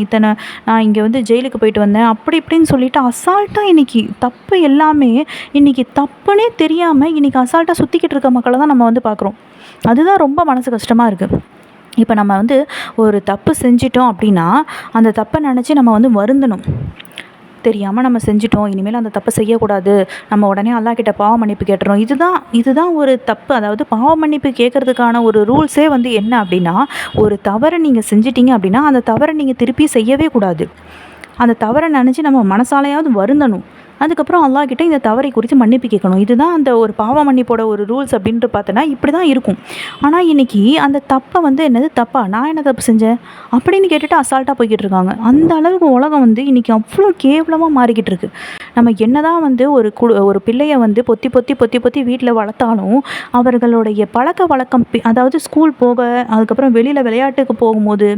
நான் இங்கே வந்து ஜெயிலுக்கு போயிட்டு வந்தேன் அப்படி இப்படின்னு சொல்லிட்டு அசால்ட்டாக இன்றைக்கி தப்பு எல்லாமே இன்றைக்கி தப்புனே தெரியாமல் இன்றைக்கி அசால்ட்டாக சுற்றிக்கிட்டு இருக்க மக்களை தான் நம்ம வந்து பார்க்குறோம். அதுதான் ரொம்ப மனசு கஷ்டமாக இருக்குது. இப்போ நம்ம வந்து ஒரு தப்பு செஞ்சிட்டோம் அப்படின்னா அந்த தப்பை நினச்சி நம்ம வந்து வருந்தணும். தெரியாமல் நம்ம செஞ்சிட்டோம், இனிமேல் அந்த தப்பை செய்யக்கூடாது, நம்ம உடனே அல்லாஹ் கிட்ட பாவ மன்னிப்பு கேட்டுறோம். இதுதான் ஒரு தப்பு. அதாவது பாவ மன்னிப்பு கேட்குறதுக்கான ஒரு ரூல்ஸே வந்து என்ன அப்படின்னா, ஒரு தவறை நீங்கள் செஞ்சிட்டிங்க அப்படின்னா அந்த தவறை நீங்கள் திருப்பி செய்யவே கூடாது. அந்த தவறை நினச்சி நம்ம மனசாலையாவது வருந்தணும். அதுக்கப்புறம் அல்லாஹ் கிட்ட இந்த தவறை குறித்து மன்னிப்பு கேட்கணும். இதுதான் அந்த ஒரு பாவ மன்னிப்போட ஒரு ரூல்ஸ் அப்படின்ட்டு பார்த்தோன்னா இப்படி தான் இருக்கும். ஆனால் இன்றைக்கி அந்த தப்பை வந்து தப்பா, நான் என்ன தப்பு செஞ்சேன் அப்படின்னு கேட்டுட்டு அசால்ட்டாக போய்கிட்டு இருக்காங்க. அந்த அளவுக்கு உலகம் வந்து இன்றைக்கி அவ்வளோ கேவலமாக மாறிக்கிட்டு இருக்குது. நம்ம என்ன தான் வந்து ஒரு பிள்ளையை வந்து பொத்தி வீட்டில் வளர்த்தாலும் அவர்களுடைய பழக்க வழக்கம், அதாவது ஸ்கூல் போக, அதுக்கப்புறம் வெளியில் விளையாட்டுக்கு போகும்போது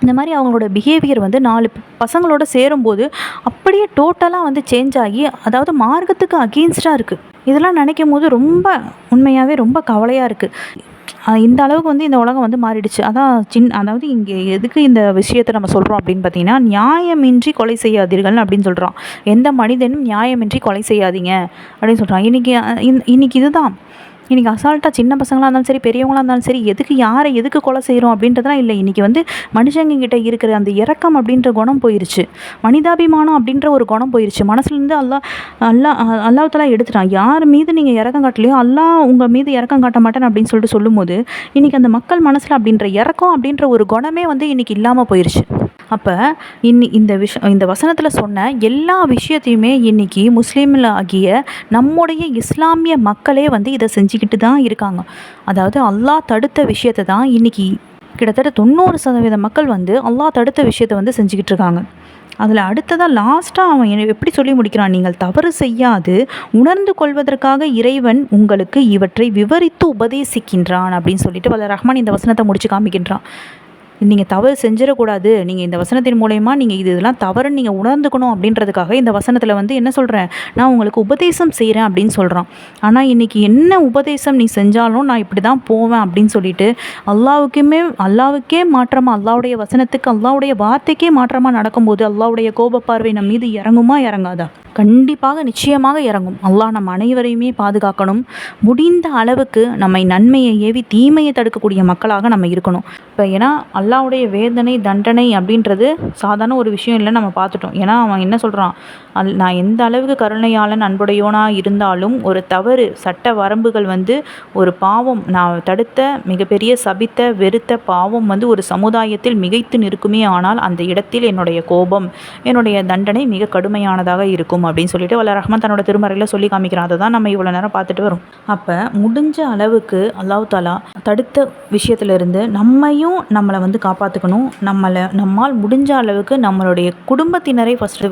இந்த மாதிரி அவங்களோட பிஹேவியர் வந்து 4 பசங்களோட சேரும்போது அப்படியே டோட்டலாக வந்து சேஞ்ச் ஆகி, அதாவது மார்க்கத்துக்கு அகெயின்ஸ்டாக இருக்குது. இதெல்லாம் நினைக்கும் போது உண்மையாகவே ரொம்ப கவலையாக இருக்குது. இந்த அளவுக்கு வந்து இந்த உலகம் வந்து மாறிடுச்சு. அதாவது இங்கே எதுக்கு இந்த விஷயத்தை நம்ம சொல்கிறோம் அப்படின்னு பார்த்தீங்கன்னா, நியாயமின்றி கொலை செய்யாதீர்கள் அப்படின்னு சொல்கிறோம். எந்த மனிதனும் நியாயமின்றி கொலை செய்யாதீங்க அப்படின்னு சொல்கிறான். இன்றைக்கி இதுதான் இன்றைக்கி அசால்ட்டாக சின்ன பசங்களாக இருந்தாலும் சரி, பெரியவங்களாக இருந்தாலும் சரி, யாரை எதுக்கு கொலை செய்கிறோம் அப்படின்றதுலாம் இல்லை. இன்றைக்கி வந்து மனுஷங்கக்கிட்ட இருக்கிற அந்த இரக்கம் அப்படின்ற குணம் போயிடுச்சு, மனிதாபிமானம் அப்படின்ற ஒரு குணம் போயிடுச்சு. மனசுலேருந்து அல்லாஹ் தஆலா எடுத்துட்டான். யார் மீது நீங்கள் இறக்கம் காட்டலையோ அல்லாஹ் உங்கள் மீது இறக்கம் காட்ட மாட்டேன் அப்படின்னு சொல்லிட்டு சொல்லும்போது, இன்றைக்கி அந்த மக்கள் மனசில் அப்படின்ற இறக்கம் அப்படின்ற ஒரு குணமே வந்து இன்றைக்கி இல்லாமல் போயிடுச்சு. அப்போ இந்த வசனத்தில் சொன்ன எல்லா விஷயத்தையுமே இன்றைக்கி முஸ்லீமில் ஆகிய நம்முடைய இஸ்லாமிய மக்களே வந்து இதை செஞ்சுக்கிட்டு தான் இருக்காங்க. அதாவது அல்லாஹ் தடுத்த விஷயத்தை தான் இன்றைக்கி கிட்டத்தட்ட 90% மக்கள் வந்து அல்லாஹ் தடுத்த விஷயத்தை வந்து செஞ்சுக்கிட்டு இருக்காங்க. அதில் அடுத்ததாக லாஸ்ட்டாக அவன் எப்படி சொல்லி முடிக்கிறான், நீங்கள் தவறு செய்யாது உணர்ந்து கொள்வதற்காக இறைவன் உங்களுக்கு இவற்றை விவரித்து உபதேசிக்கின்றான் அப்படின்னு சொல்லிட்டு வல்ல ரஹ்மான் இந்த வசனத்தை முடித்து காமிக்கின்றான். நீங்கள் தவறு செஞ்சிடக்கூடாது, நீங்கள் இந்த வசனத்தின் மூலயமா நீங்கள் இதெல்லாம் தவறுன்னு நீங்கள் உணர்ந்துக்கணும் அப்படின்றதுக்காக இந்த வசனத்தில் வந்து என்ன சொல்கிறேன், நான் உங்களுக்கு உபதேசம் செய்கிறேன் அப்படின்னு சொல்கிறான். ஆனால் இன்றைக்கி என்ன உபதேசம் நீ செஞ்சாலும் நான் இப்படி தான் போவேன் அப்படின்னு சொல்லிட்டு அல்லாவுக்கே மாற்றமாக, அல்லாவுடைய வசனத்துக்கு அல்லாவுடைய வார்த்தைக்கே மாற்றமாக நடக்கும்போது அல்லாவுடைய கோபப்பார்வை நம் மீது இறங்குமா இறங்காதா? கண்டிப்பாக நிச்சயமாக இறங்கும். அல்லாஹ் நம் அனைவரையுமே பாதுகாக்கணும். முடிந்த அளவுக்கு நம்மை நன்மையை ஏவி தீமையை தடுக்கக்கூடிய மக்களாக நம்ம இருக்கணும். இப்போ ஏன்னா அல்லாஹ்வுடைய வேதனை தண்டனை அப்படின்றது சாதாரண ஒரு விஷயம் இல்லைன்னு நம்ம பார்த்துட்டோம். ஏன்னா அவன் என்ன சொல்கிறான், நான் எந்த அளவுக்கு கருணையாளன் அன்புடையோனாக இருந்தாலும் ஒரு தவறு சட்ட வரம்புகள் வந்து ஒரு பாவம், நான் தடுத்த மிகப்பெரிய சபித்த வெறுத்த பாவம் வந்து ஒரு சமுதாயத்தில் மிகைத்து நிற்குமே, ஆனால் அந்த இடத்தில் என்னுடைய கோபம் என்னுடைய தண்டனை மிக கடுமையானதாக இருக்கும் அப்படின்னு சொல்லிட்டு வல்ல ரஹ்மான் தன்னோட திருமறையில் சொல்லி காமிக்கிறான். அதை தான் நம்ம இவ்வளோ நேரம் பார்த்துட்டு வரோம். அப்போ முடிஞ்ச அளவுக்கு அல்லாஹ் தஆலா தடுத்த விஷயத்திலிருந்து நம்மையும் நம்மளை வந்து காப்பாற்றிக்கணும். நம்மால் முடிஞ்ச அளவுக்கு நம்மளுடைய குடும்பத்தினரை ஃபஸ்ட்டு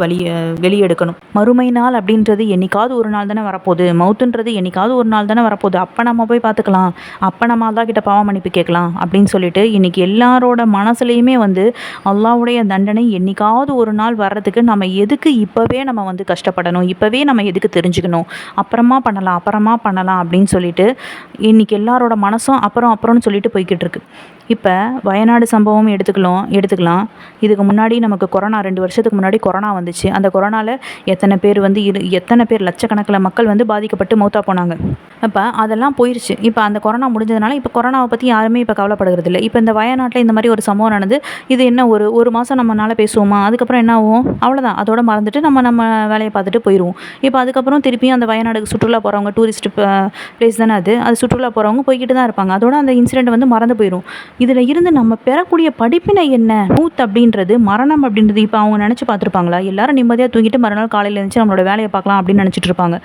வெளியெடுக்கணும். மறுமை நாள் அப்படின்றது என்னைக்காவது ஒரு நாள் தானே வரப்போகுது, மவுத்துன்றது என்னைக்காவது ஒரு நாள் தானே வரப்போகுது, அப்போ நம்ம போய் பார்த்துக்கலாம், அப்போ நம்ம அல்லாஹ் கிட்ட பாவ மன்னிப்பு கேட்கலாம் அப்படின்னு சொல்லிட்டு இன்றைக்கி எல்லாரோட மனசுலையுமே வந்து அல்லாஹ்வுடைய தண்டனை என்னைக்காவது ஒரு நாள் வர்றதுக்கு நம்ம எதுக்கு இப்போவே நம்ம வந்து கஷ்டப்படணும், இப்போவே நம்ம எதுக்கு தெரிஞ்சுக்கணும், அப்புறமா பண்ணலாம் அப்படின்னு சொல்லிட்டு இன்றைக்கி எல்லாரோட மனசும் அப்புறம்னு சொல்லிட்டு போய்கிட்டு இருக்கு. இப்போ வயநாடு சம்பவம் எடுத்துக்கலாம். இதுக்கு முன்னாடி நமக்கு கொரோனா 2 வருஷத்துக்கு முன்னாடி கொரோனா வந்துச்சு. அந்த கொரோனாவில் எத்தனை பேர் லட்சக்கணக்கில் மக்கள் வந்து பாதிக்கப்பட்டு மௌத்தா போனாங்க. அப்போ அதெல்லாம் போயிடுச்சு. இப்போ அந்த கொரோனா முடிஞ்சதுனால இப்போ கொரோனாவை பற்றி யாருமே இப்போ கவலைப்படுகிறது இல்லை. இப்போ இந்த வயநாட்டில் இந்த மாதிரி ஒரு சம்பவம் நடந்து இது என்ன ஒரு மாதம் நம்மளால் பேசுவோமா, அதுக்கப்புறம் என்ன ஆகும், அவ்வளோதான், அதோட மறந்துட்டு நம்ம வேலையை பார்த்துட்டு போயிடுவோம். இப்போ அதுக்கப்புறம் திருப்பியும் அந்த வயநாடுக்கு சுற்றுலா போகிறவங்க, டூரிஸ்ட் பிளேஸ் தானே அது சுற்றுலா போகிறவங்க போய்கிட்டு தான் இருப்பாங்க. அதோட அந்த இன்சிடெண்ட் வந்து மறந்து போயிடும். இதில் இருந்து நம்ம பெறக்கூடிய படிப்பினை என்ன, மௌத் அப்படின்றது, மரணம் அப்படின்றது இப்போ அவங்க நினச்சி பார்த்துருப்பாங்களா? எல்லாரும் நிம்மதியாக தூங்கிட்டு மறுநாள் காலையில் எழுந்துச்சு நம்மளோட வேலையை பார்க்கலாம் அப்படின்னு நினச்சிட்டு இருப்பாங்க.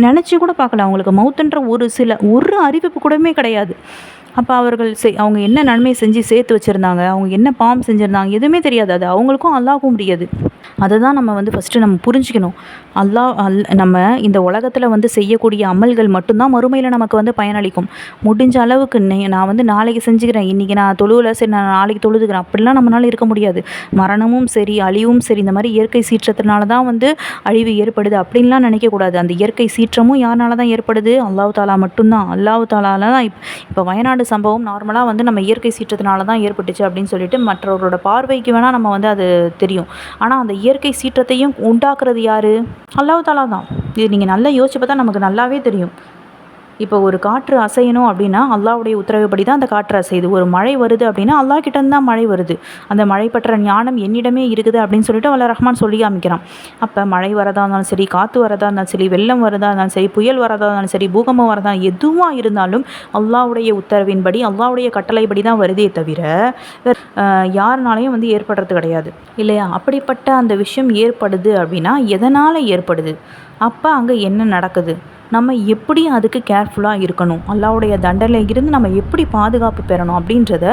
நினச்சி கூட பார்க்கல. அவங்களுக்கு மௌத்துன்ற ஒரு அறிவிப்பு கூடமே கிடையாது. அப்போ அவங்க என்ன நன்மை செஞ்சு சேர்த்து வச்சுருந்தாங்க, அவங்க என்ன பாவம் செஞ்சுருந்தாங்க, எதுவுமே தெரியாது. அது அவங்களுக்கும் அல்லாஹ்வுக்கும் முடியாது. அதை தான் நம்ம வந்து ஃபஸ்ட்டு நம்ம புரிஞ்சுக்கணும். நம்ம இந்த உலகத்தில் வந்து செய்யக்கூடிய அமல்கள் மட்டும்தான் மறுமையில் நமக்கு வந்து பயனளிக்கும். முடிஞ்ச அளவுக்கு நான் வந்து நாளைக்கு செஞ்சுக்கிறேன், இன்றைக்கி நான் தொழுவில், சரி நான் நாளைக்கு தொழுதுக்கிறேன், அப்படிலாம் நம்மளால இருக்க முடியாது. மரணமும் சரி அழிவும் சரி இந்த மாதிரி இயற்கை சீற்றத்தினால தான் வந்து அழிவு ஏற்படுது அப்படின்லாம் நினைக்கக்கூடாது. அந்த இயற்கை சீற்றமும் யாருனால தான் ஏற்படுது, அல்லாஹ் தஆலா மட்டும்தான். அல்லாஹ் தஆலால தான் இப்போ வயநாடு சம்பவம் நார்மலாக வந்து நம்ம இயற்கை சீற்றத்தினால தான் ஏற்பட்டுச்சு அப்படின்னு சொல்லிட்டு மற்றவரோட பார்வைக்கு வேணால் நம்ம வந்து அது தெரியும். ஆனால் அந்த இயற்கை சீற்றத்தையும் உண்டாக்குறது யார்? அல்லாஹ் தஆலா தான். இது நீங்கள் நல்லா யோசிச்சு பார்த்தா நமக்கு நல்லாவே தெரியும். இப்போ ஒரு காற்று அசையணும் அப்படின்னா அல்லாஹ்வுடைய உத்தரவுப்படி தான் அந்த காற்று அசையுது. ஒரு மழை வருது அப்படின்னா அல்லாஹ் கிட்டேருந்து தான் மழை வருது. அந்த மழை பற்ற ஞானம் என்னிடமே இருக்குது அப்படின்னு சொல்லிட்டு வல்ல ரஹ்மான் சொல்லி காமிக்கிறான். அப்போ மழை வரதா இருந்தாலும் சரி, காற்று வரதா இருந்தாலும் சரி, வெள்ளம் வரதா இருந்தாலும் சரி, புயல் வரதா இருந்தாலும் சரி, பூகம்பம் வரதா எதுவாக இருந்தாலும் அல்லாஹ்வுடைய உத்தரவின்படி அல்லாஹ்வுடைய கட்டளைப்படி தான் வருதே தவிர யாருனாலையும் வந்து ஏற்படுறது கிடையாது இல்லையா? அப்படிப்பட்ட அந்த விஷயம் ஏற்படுது அப்படின்னா எதனால் ஏற்படுது, அப்போ அங்கே என்ன நடக்குது, நம்ம எப்படி அதுக்கு கேர்ஃபுல்லாக இருக்கணும், அல்லாஹ்வுடைய தண்டனையில் இருந்து நம்ம எப்படி பாதுகாப்பு பெறணும் அப்படின்றத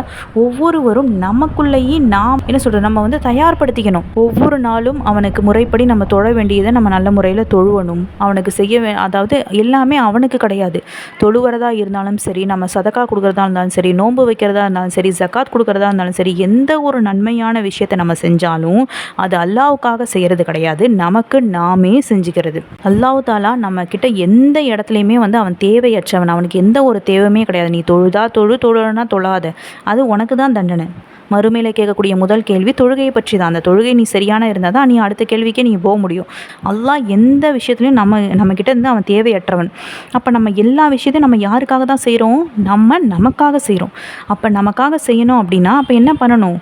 ஒவ்வொருவரும் நமக்குள்ளேயே நாம் என்ன சொல்கிறது, நம்ம வந்து தயார்படுத்திக்கணும். ஒவ்வொரு நாளும் அவனுக்கு முறைப்படி நம்ம தொழ வேண்டியதை நம்ம நல்ல முறையில் தொழுவணும். அவனுக்கு அதாவது எல்லாமே அவனுக்கு கிடையாது. தொழுகிறதா இருந்தாலும் சரி, நம்ம சதக்கா கொடுக்குறதா இருந்தாலும் சரி, நோன்பு வைக்கிறதா இருந்தாலும் சரி, ஜக்காத் கொடுக்குறதா இருந்தாலும் சரி, எந்த ஒரு நன்மையான விஷயத்தை நம்ம செஞ்சாலும் அது அல்லாஹ்வுக்காக செய்கிறது கிடையாது, நமக்கு நாமே செஞ்சுக்கிறது. அல்லாஹ் தஆலா நம்ம கிட்ட எந்த இடத்துலையுமே வந்து அவன் தேவையற்றவன், அவனுக்கு எந்த ஒரு தேவையுமே கிடையாது. நீ தொழுதா தொழு, தொழலைன்னா தொழாத, அது உனக்கு தான் தண்டனை. மறுமையில் கேட்கக்கூடிய முதல் கேள்வி தொழுகையை பற்றி தான். அந்த தொழுகை நீ சரியான இருந்தால் தான் நீ அடுத்த கேள்விக்கே நீ போக முடியும். அல்லாஹ் எந்த விஷயத்துலையும் நம்மக்கிட்ட இருந்து அவன் தேவையற்றவன். அப்போ நம்ம எல்லா விஷயத்தையும் நம்ம யாருக்காக தான் செய்கிறோம்? நமக்காக செய்கிறோம். அப்போ நமக்காக செய்யணும் அப்படின்னா அப்போ என்ன பண்ணணும்?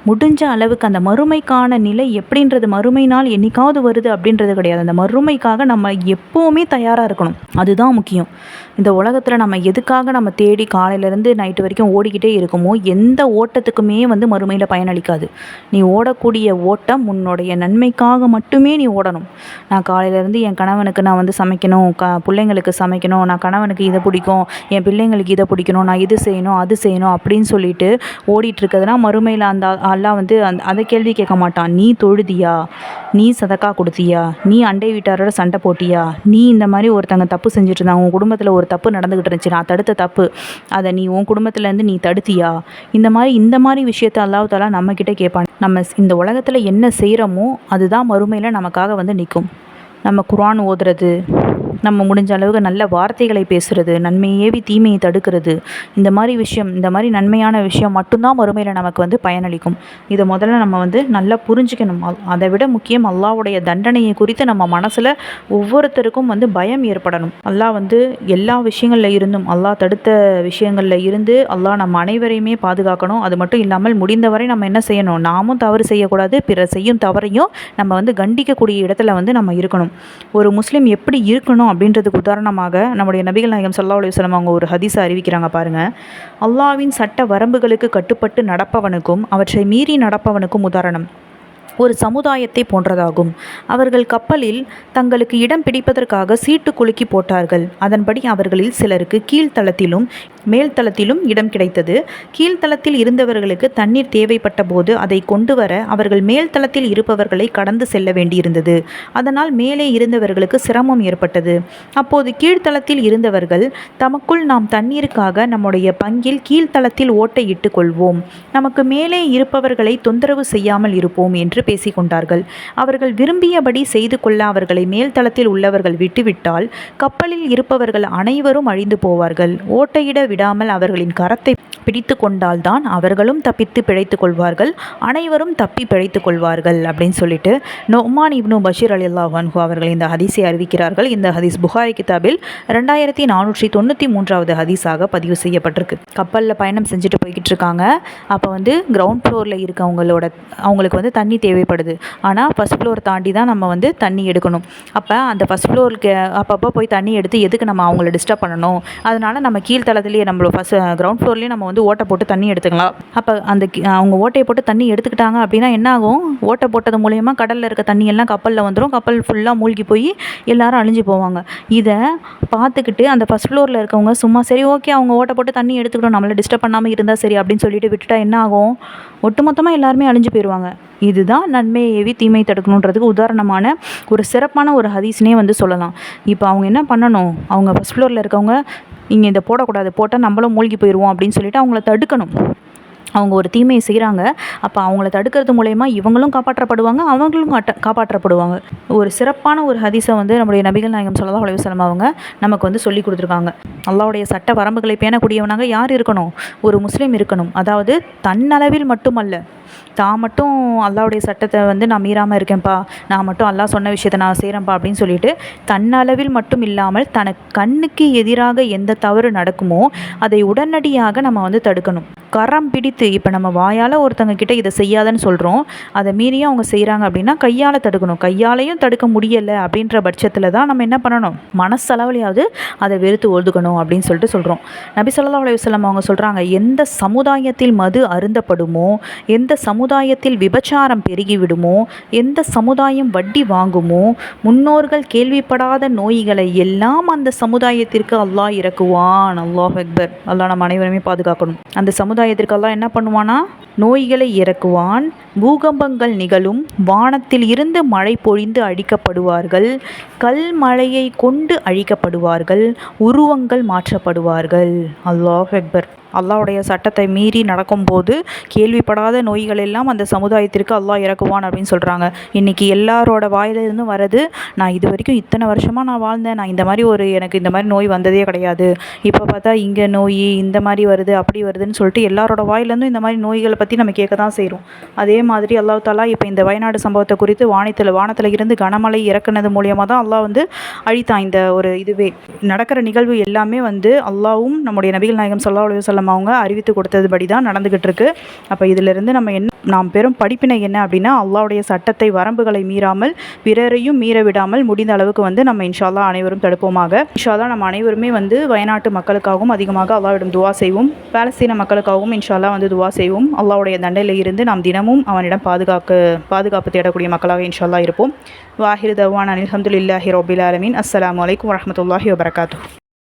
முடிஞ்ச அளவுக்கு அந்த மறுமைக்கான நிலை எப்படின்றது, மறுமை நாள் என்னைக்காவது வருது அப்படின்றது கிடையாது. அந்த மறுமைக்காக நம்ம எப்போவுமே தயாராக இருக்கணும். அதுதான் முக்கியம். இந்த உலகத்தில் நம்ம எதுக்காக நம்ம தேடி காலையிலேருந்து நைட்டு வரைக்கும் ஓடிக்கிட்டே இருக்குமோ எந்த ஓட்டத்துக்குமே மறுமையில் பயனளிக்காது. நீ ஓடக்கூடிய ஓட்டம் உன்னுடைய நன்மைக்காக மட்டுமே நீ ஓடணும். நான் காலையிலேருந்து என் கணவனுக்கு நான் சமைக்கணும், பிள்ளைங்களுக்கு சமைக்கணும், நான் கணவனுக்கு இதை பிடிக்கும், என் பிள்ளைங்களுக்கு இதை பிடிக்கணும், நான் இது செய்யணும் அது செய்யணும் அப்படின்னு சொல்லிட்டு ஓடிட்டுருக்கிறதுனா மறுமையில் அந்த அல்லாஹ் அதை கேள்வி கேட்க மாட்டான். நீ தொழுதியா, நீ சதக்கா கொடுத்தியா, நீ அண்டை வீட்டாரோட சண்டை போட்டியா, நீ இந்த மாதிரி ஒருத்தங்க தப்பு செஞ்சுட்டு இருந்தாங்க, உன் குடும்பத்தில் ஒரு தப்பு நடந்துக்கிட்டு இருந்துச்சு, நான் தடுத்த தப்பு அதை நீ உன் குடும்பத்துலேருந்து நீ தடுத்தியா, இந்த மாதிரி விஷயத்தை அல்லாஹ் தஆலா நம்மக்கிட்ட கேட்பான். நம்ம இந்த உலகத்தில் என்ன செய்கிறோமோ அதுதான் மறுமையில் நமக்காக நிற்கும். நம்ம குர்ஆன் ஓதுறது, நம்ம முடிஞ்ச அளவுக்கு நல்ல வார்த்தைகளை பேசுகிறது, நன்மையை ஏவி தீமையை தடுக்கிறது, இந்த மாதிரி நன்மையான விஷயம் மட்டும்தான் மறுமையில் நமக்கு பயனளிக்கும். இதை முதல்ல நம்ம நல்லா புரிஞ்சுக்கணும். அதை விட முக்கியம் அல்லாஹ்வுடைய தண்டனையை குறித்து நம்ம மனசில் ஒவ்வொருத்தருக்கும் பயம் ஏற்படணும். அல்லாஹ் எல்லா விஷயங்களில் இருந்தும், அல்லாஹ் தடுத்த விஷயங்களில் இருந்து அல்லாஹ் நம்ம அனைவரையுமே பாதுகாக்கணும். அது மட்டும் இல்லாமல் முடிந்தவரை நம்ம என்ன செய்யணும்? நாமும் தவறு செய்யக்கூடாது, பிறர் செய்யும் தவறையும் நம்ம கண்டிக்கக்கூடிய இடத்துல நம்ம இருக்கணும். ஒரு முஸ்லீம் எப்படி இருக்கணும் அப்படின்றதுக்கு உதாரணமாக நம்முடைய நபிகள் நாயகம் ஸல்லல்லாஹு அலைஹி வஸல்லம் அவங்க ஒரு ஹதீஸை அறிவிக்கிறாங்க பாருங்கள். அல்லாஹ்வின் சட்ட வரம்புகளுக்கு கட்டுப்பட்டு நடப்பவனுக்கும் அவற்றை மீறி நடப்பவனுக்கும் உதாரணம் ஒரு சமுதாயத்தை போன்றதாகும். அவர்கள் கப்பலில் தங்களுக்கு இடம் பிடிப்பதற்காக சீட்டு குலுக்கி போட்டார்கள். அதன்படி அவர்களில் சிலருக்கு கீழ்த்தளத்திலும் மேல்தளத்திலும் இடம் கிடைத்தது. கீழ்த்தளத்தில் இருந்தவர்களுக்கு தண்ணீர் தேவைப்பட்ட போது அதை கொண்டு வர அவர்கள் மேல்தளத்தில் இருப்பவர்களை கடந்து செல்ல வேண்டியிருந்தது. அதனால் மேலே இருந்தவர்களுக்கு சிரமம் ஏற்பட்டது. அப்போது கீழ்த்தளத்தில் இருந்தவர்கள் தமக்குள் நாம் தண்ணீருக்காக நம்முடைய பங்கில் கீழ்த்தளத்தில் ஓட்டையிட்டு கொள்வோம், நமக்கு மேலே இருப்பவர்களை தொந்தரவு செய்யாமல் இருப்போம் என்று பேசிக்கொண்டார்கள். அவர்கள் விரும்பியபடி செய்து கொள்ள அவர்களை மேல்தளத்தில் உள்ளவர்கள் விட்டுவிட்டால் கப்பலில் இருப்பவர்கள் அனைவரும் அழிந்து போவார்கள். ஓட்டையிட விடாமல் அவர்களின் கரத்தை பிடித்து கொண்டால்தான் அவர்களும் தப்பித்து பிழைத்து கொள்வார்கள், அனைவரும் தப்பி பிழைத்து கொள்வார்கள் அப்படின்னு சொல்லிட்டு நுஅ்மான் இப்னு பஷீர் ரலியல்லாஹு அன்ஹு அவர்கள் இந்த ஹதீஸை அறிவிக்கிறார்கள். இந்த ஹதீஸ் புகாரி கிதாபில் 2493வது ஹதீஸாக பதிவு செய்யப்பட்டிருக்கு. கப்பலில் பயணம் செஞ்சுட்டு போய்கிட்டு இருக்காங்க. அப்போ கிரவுண்ட் ஃப்ளோரில் அவங்களுக்கு தண்ணி தேவைப்படுது. ஆனால் ஃபஸ்ட் ஃப்ளோர் தாண்டி தான் நம்ம தண்ணி எடுக்கணும். அப்போ அந்த ஃபஸ்ட் ஃப்ளோருக்கு அப்பப்போ போய் தண்ணி எடுத்து எதுக்கு நம்ம அவங்கள டிஸ்டர்ப் பண்ணணும்? அதனால் நம்ம கீழ்த்தளத்துலேயே நம்மளோட ஃபஸ்ட் கிரவுண்ட் ஃப்ளோர்லேயே நம்ம ஓட்டை போட்டு தண்ணி எடுத்துக்கலாம். அப்போ அவங்க ஓட்டையை போட்டு தண்ணி எடுத்துக்கிட்டாங்க அப்படின்னா என்ன ஆகும்? ஓட்டை போட்டது மூலயமா கடலில் இருக்க தண்ணி எல்லாம் கப்பலில் வந்துடும். கப்பல் ஃபுல்லாக மூழ்கி போய் எல்லாரும் அழிஞ்சு போவாங்க. இதை பார்த்துக்கிட்டு அந்த ஃபஸ்ட் ஃப்ளோரில் இருக்கவங்க சும்மா சரி ஓகே அவங்க ஓட்டை போட்டு தண்ணி எடுத்துக்கிட்டோம், நம்மளை டிஸ்டர்ப் பண்ணாமல் இருந்தால் சரி அப்படின்னு சொல்லிட்டு விட்டுட்டா என்ன ஆகும்? ஒட்டுமொத்தமாக எல்லாருமே அழிஞ்சு போயிடுவாங்க. இதுதான் நன்மையை ஏவி தீமை தடுக்கணுன்றதுக்கு உதாரணமான ஒரு சிறப்பான ஒரு ஹதீஸ்னே சொல்லலாம். இப்போ அவங்க என்ன பண்ணணும்? அவங்க ஃபஸ்ட் ஃப்ளோரில் இருக்கவங்க இங்கே இதை போடக்கூடாது, போட்டால் நம்மளும் மூழ்கி போயிடுவோம் அப்படின்னு சொல்லிட்டு அவங்கள தடுக்கணும். அவங்க ஒரு தீமையை செய்கிறாங்க. அப்போ அவங்கள தடுக்கிறது மூலயமா இவங்களும் காப்பாற்றப்படுவாங்க, அவங்களும் காப்பாற்றப்படுவாங்க. ஒரு சிறப்பான ஒரு ஹதீஸை நம்முடைய நபிகள் நாயகம் ஸல்லல்லாஹு அலைஹி வஸல்லம் அவங்க நமக்கு சொல்லி கொடுத்துருக்காங்க. அல்லாஹ்வுடைய சட்ட வரம்புகளை பேணக்கூடியவனாக யார் இருக்கணும்? ஒரு முஸ்லீம் இருக்கணும். அதாவது தன்னளவில் மட்டுமல்ல, தான் மட்டும் அல்லாஹ்வுடைய சட்டத்தை நான் மீறாமல் இருக்கேன்ப்பா, நான் மட்டும் அல்லாஹ் சொன்ன விஷயத்தை நான் செய்கிறேன்ப்பா அப்படின்னு சொல்லிட்டு தன்னளவில் மட்டும் இல்லாமல் தனக்கு கண்ணுக்கு எதிராக எந்த தவறு நடக்குமோ அதை உடனடியாக நம்ம தடுக்கணும். கரம் பிடித்து, இப்போ நம்ம வாயால் ஒருத்தங்க கிட்ட இதை செய்யாதன்னு சொல்கிறோம், அதை மீறியும் அவங்க செய்கிறாங்க அப்படின்னா கையால் தடுக்கணும். கையாலையும் தடுக்க முடியலை அப்படின்ற பட்சத்தில் தான் நம்ம என்ன பண்ணணும்? மனசளவுலையாவது அதை வெறுத்து ஒதுக்கணும் அப்படின்னு சொல்லிட்டு சொல்கிறோம். நபி ஸல்லல்லாஹு அலைஹி வஸல்லம் அவங்க சொல்கிறாங்க, எந்த சமுதாயத்தில் மது அருந்தப்படுமோ, எந்த சமுதாயத்தில் விபச்சாரம் பெருகிவிடுமோ, எந்த சமுதாயம் வட்டி வாங்குமோ, முன்னோர்கள் கேள்விப்படாத நோய்களை எல்லாம் அந்த சமுதாயத்திற்கு அல்லாஹ் இறக்குவான். அல்லாஹ் அக்பர். அல்லாஹ் நம்ம அனைவருமே பாதுகாக்கணும். அந்த சமுதாயத்திற்கு அல்லாஹ் என்ன பண்ணுவானா? நோய்களை இறக்குவான். பூகம்பங்கள் நிகழும். வானத்தில் இருந்து மழை பொழிந்து அழிக்கப்படுவார்கள். கல் மழையை கொண்டு அழிக்கப்படுவார்கள். உருவங்கள் மாற்றப்படுவார்கள். அல்லாஹ் அக்பர். அல்லாஹ்வுடைய சட்டத்தை மீறி நடக்கும்போது கேள்விப்படாத நோய்கள் எல்லாம் அந்த சமுதாயத்திற்கு அல்லாஹ் இறக்குவான் அப்படின்னு சொல்கிறாங்க. இன்றைக்கி எல்லாரோட வாயிலிருந்தும் வர்றது, நான் இது வரைக்கும் இத்தனை வருஷமாக நான் வாழ்ந்தேன், நான் இந்த மாதிரி எனக்கு இந்த மாதிரி நோய் வந்ததே கிடையாது, இப்போ பார்த்தா இங்கே நோய் இந்த மாதிரி வருது அப்படி வருதுன்னு சொல்லிட்டு எல்லாரோட வாயிலேருந்தும் இந்த மாதிரி நோய்களை பற்றி நம்ம கேட்க தான் செய்கிறோம். அதே மாதிரி அல்லாஹ் தாலா இப்போ இந்த வயநாடு சம்பவத்தை குறித்து வானத்தில் இருந்து கனமழை இறக்குனது மூலியமாக தான் அல்லாஹ் அழித்தான். இந்த ஒரு இதுவே நடக்கிற நிகழ்வு எல்லாமே அல்லாஹ்வும் நம்முடைய நபிகள் நாயகம் ஸல்லல்லாஹு அலைஹி வஸல்லம் அவங்க அறிவித்து கொடுத்ததுபடி தான் நடந்துக்கிட்டு இருக்கு. அப்போ இதிலிருந்து நாம் பெரும் படிப்பினை என்ன அப்படின்னா, அல்லாஹ்வுடைய சட்டத்தை வரம்புகளை மீறாமல் பிறரையும் மீற விடாமல் முடிந்த அளவுக்கு நம்ம இன்ஷா அல்லாஹ் அனைவரும் தடுப்போமாக. இன்ஷா அல்லாஹ் நம்ம அனைவருமே வயநாட்டு மக்களுக்காகவும் அதிகமாக அல்லாஹ்விடம் துவா செய்வோம். பாலஸ்தீன மக்களுக்காகவும் இன்ஷா அல்லாஹ் துவா செய்வோம். அல்லாஹ்வுடைய தண்டையில் இருந்து நாம் தினமும் அவனிடம் பாதுகாப்பு தேடக்கூடிய மக்களாக இன்ஷா அல்லாஹ் இருப்போம். வாஹிர் தவான் அல்ஹம்துலில்லாஹி ரப்பில் ஆலமீன். அஸ்ஸலாமு அலைக்கும் வரஹ்மத்துல்லாஹி வபரகாத்துஹு.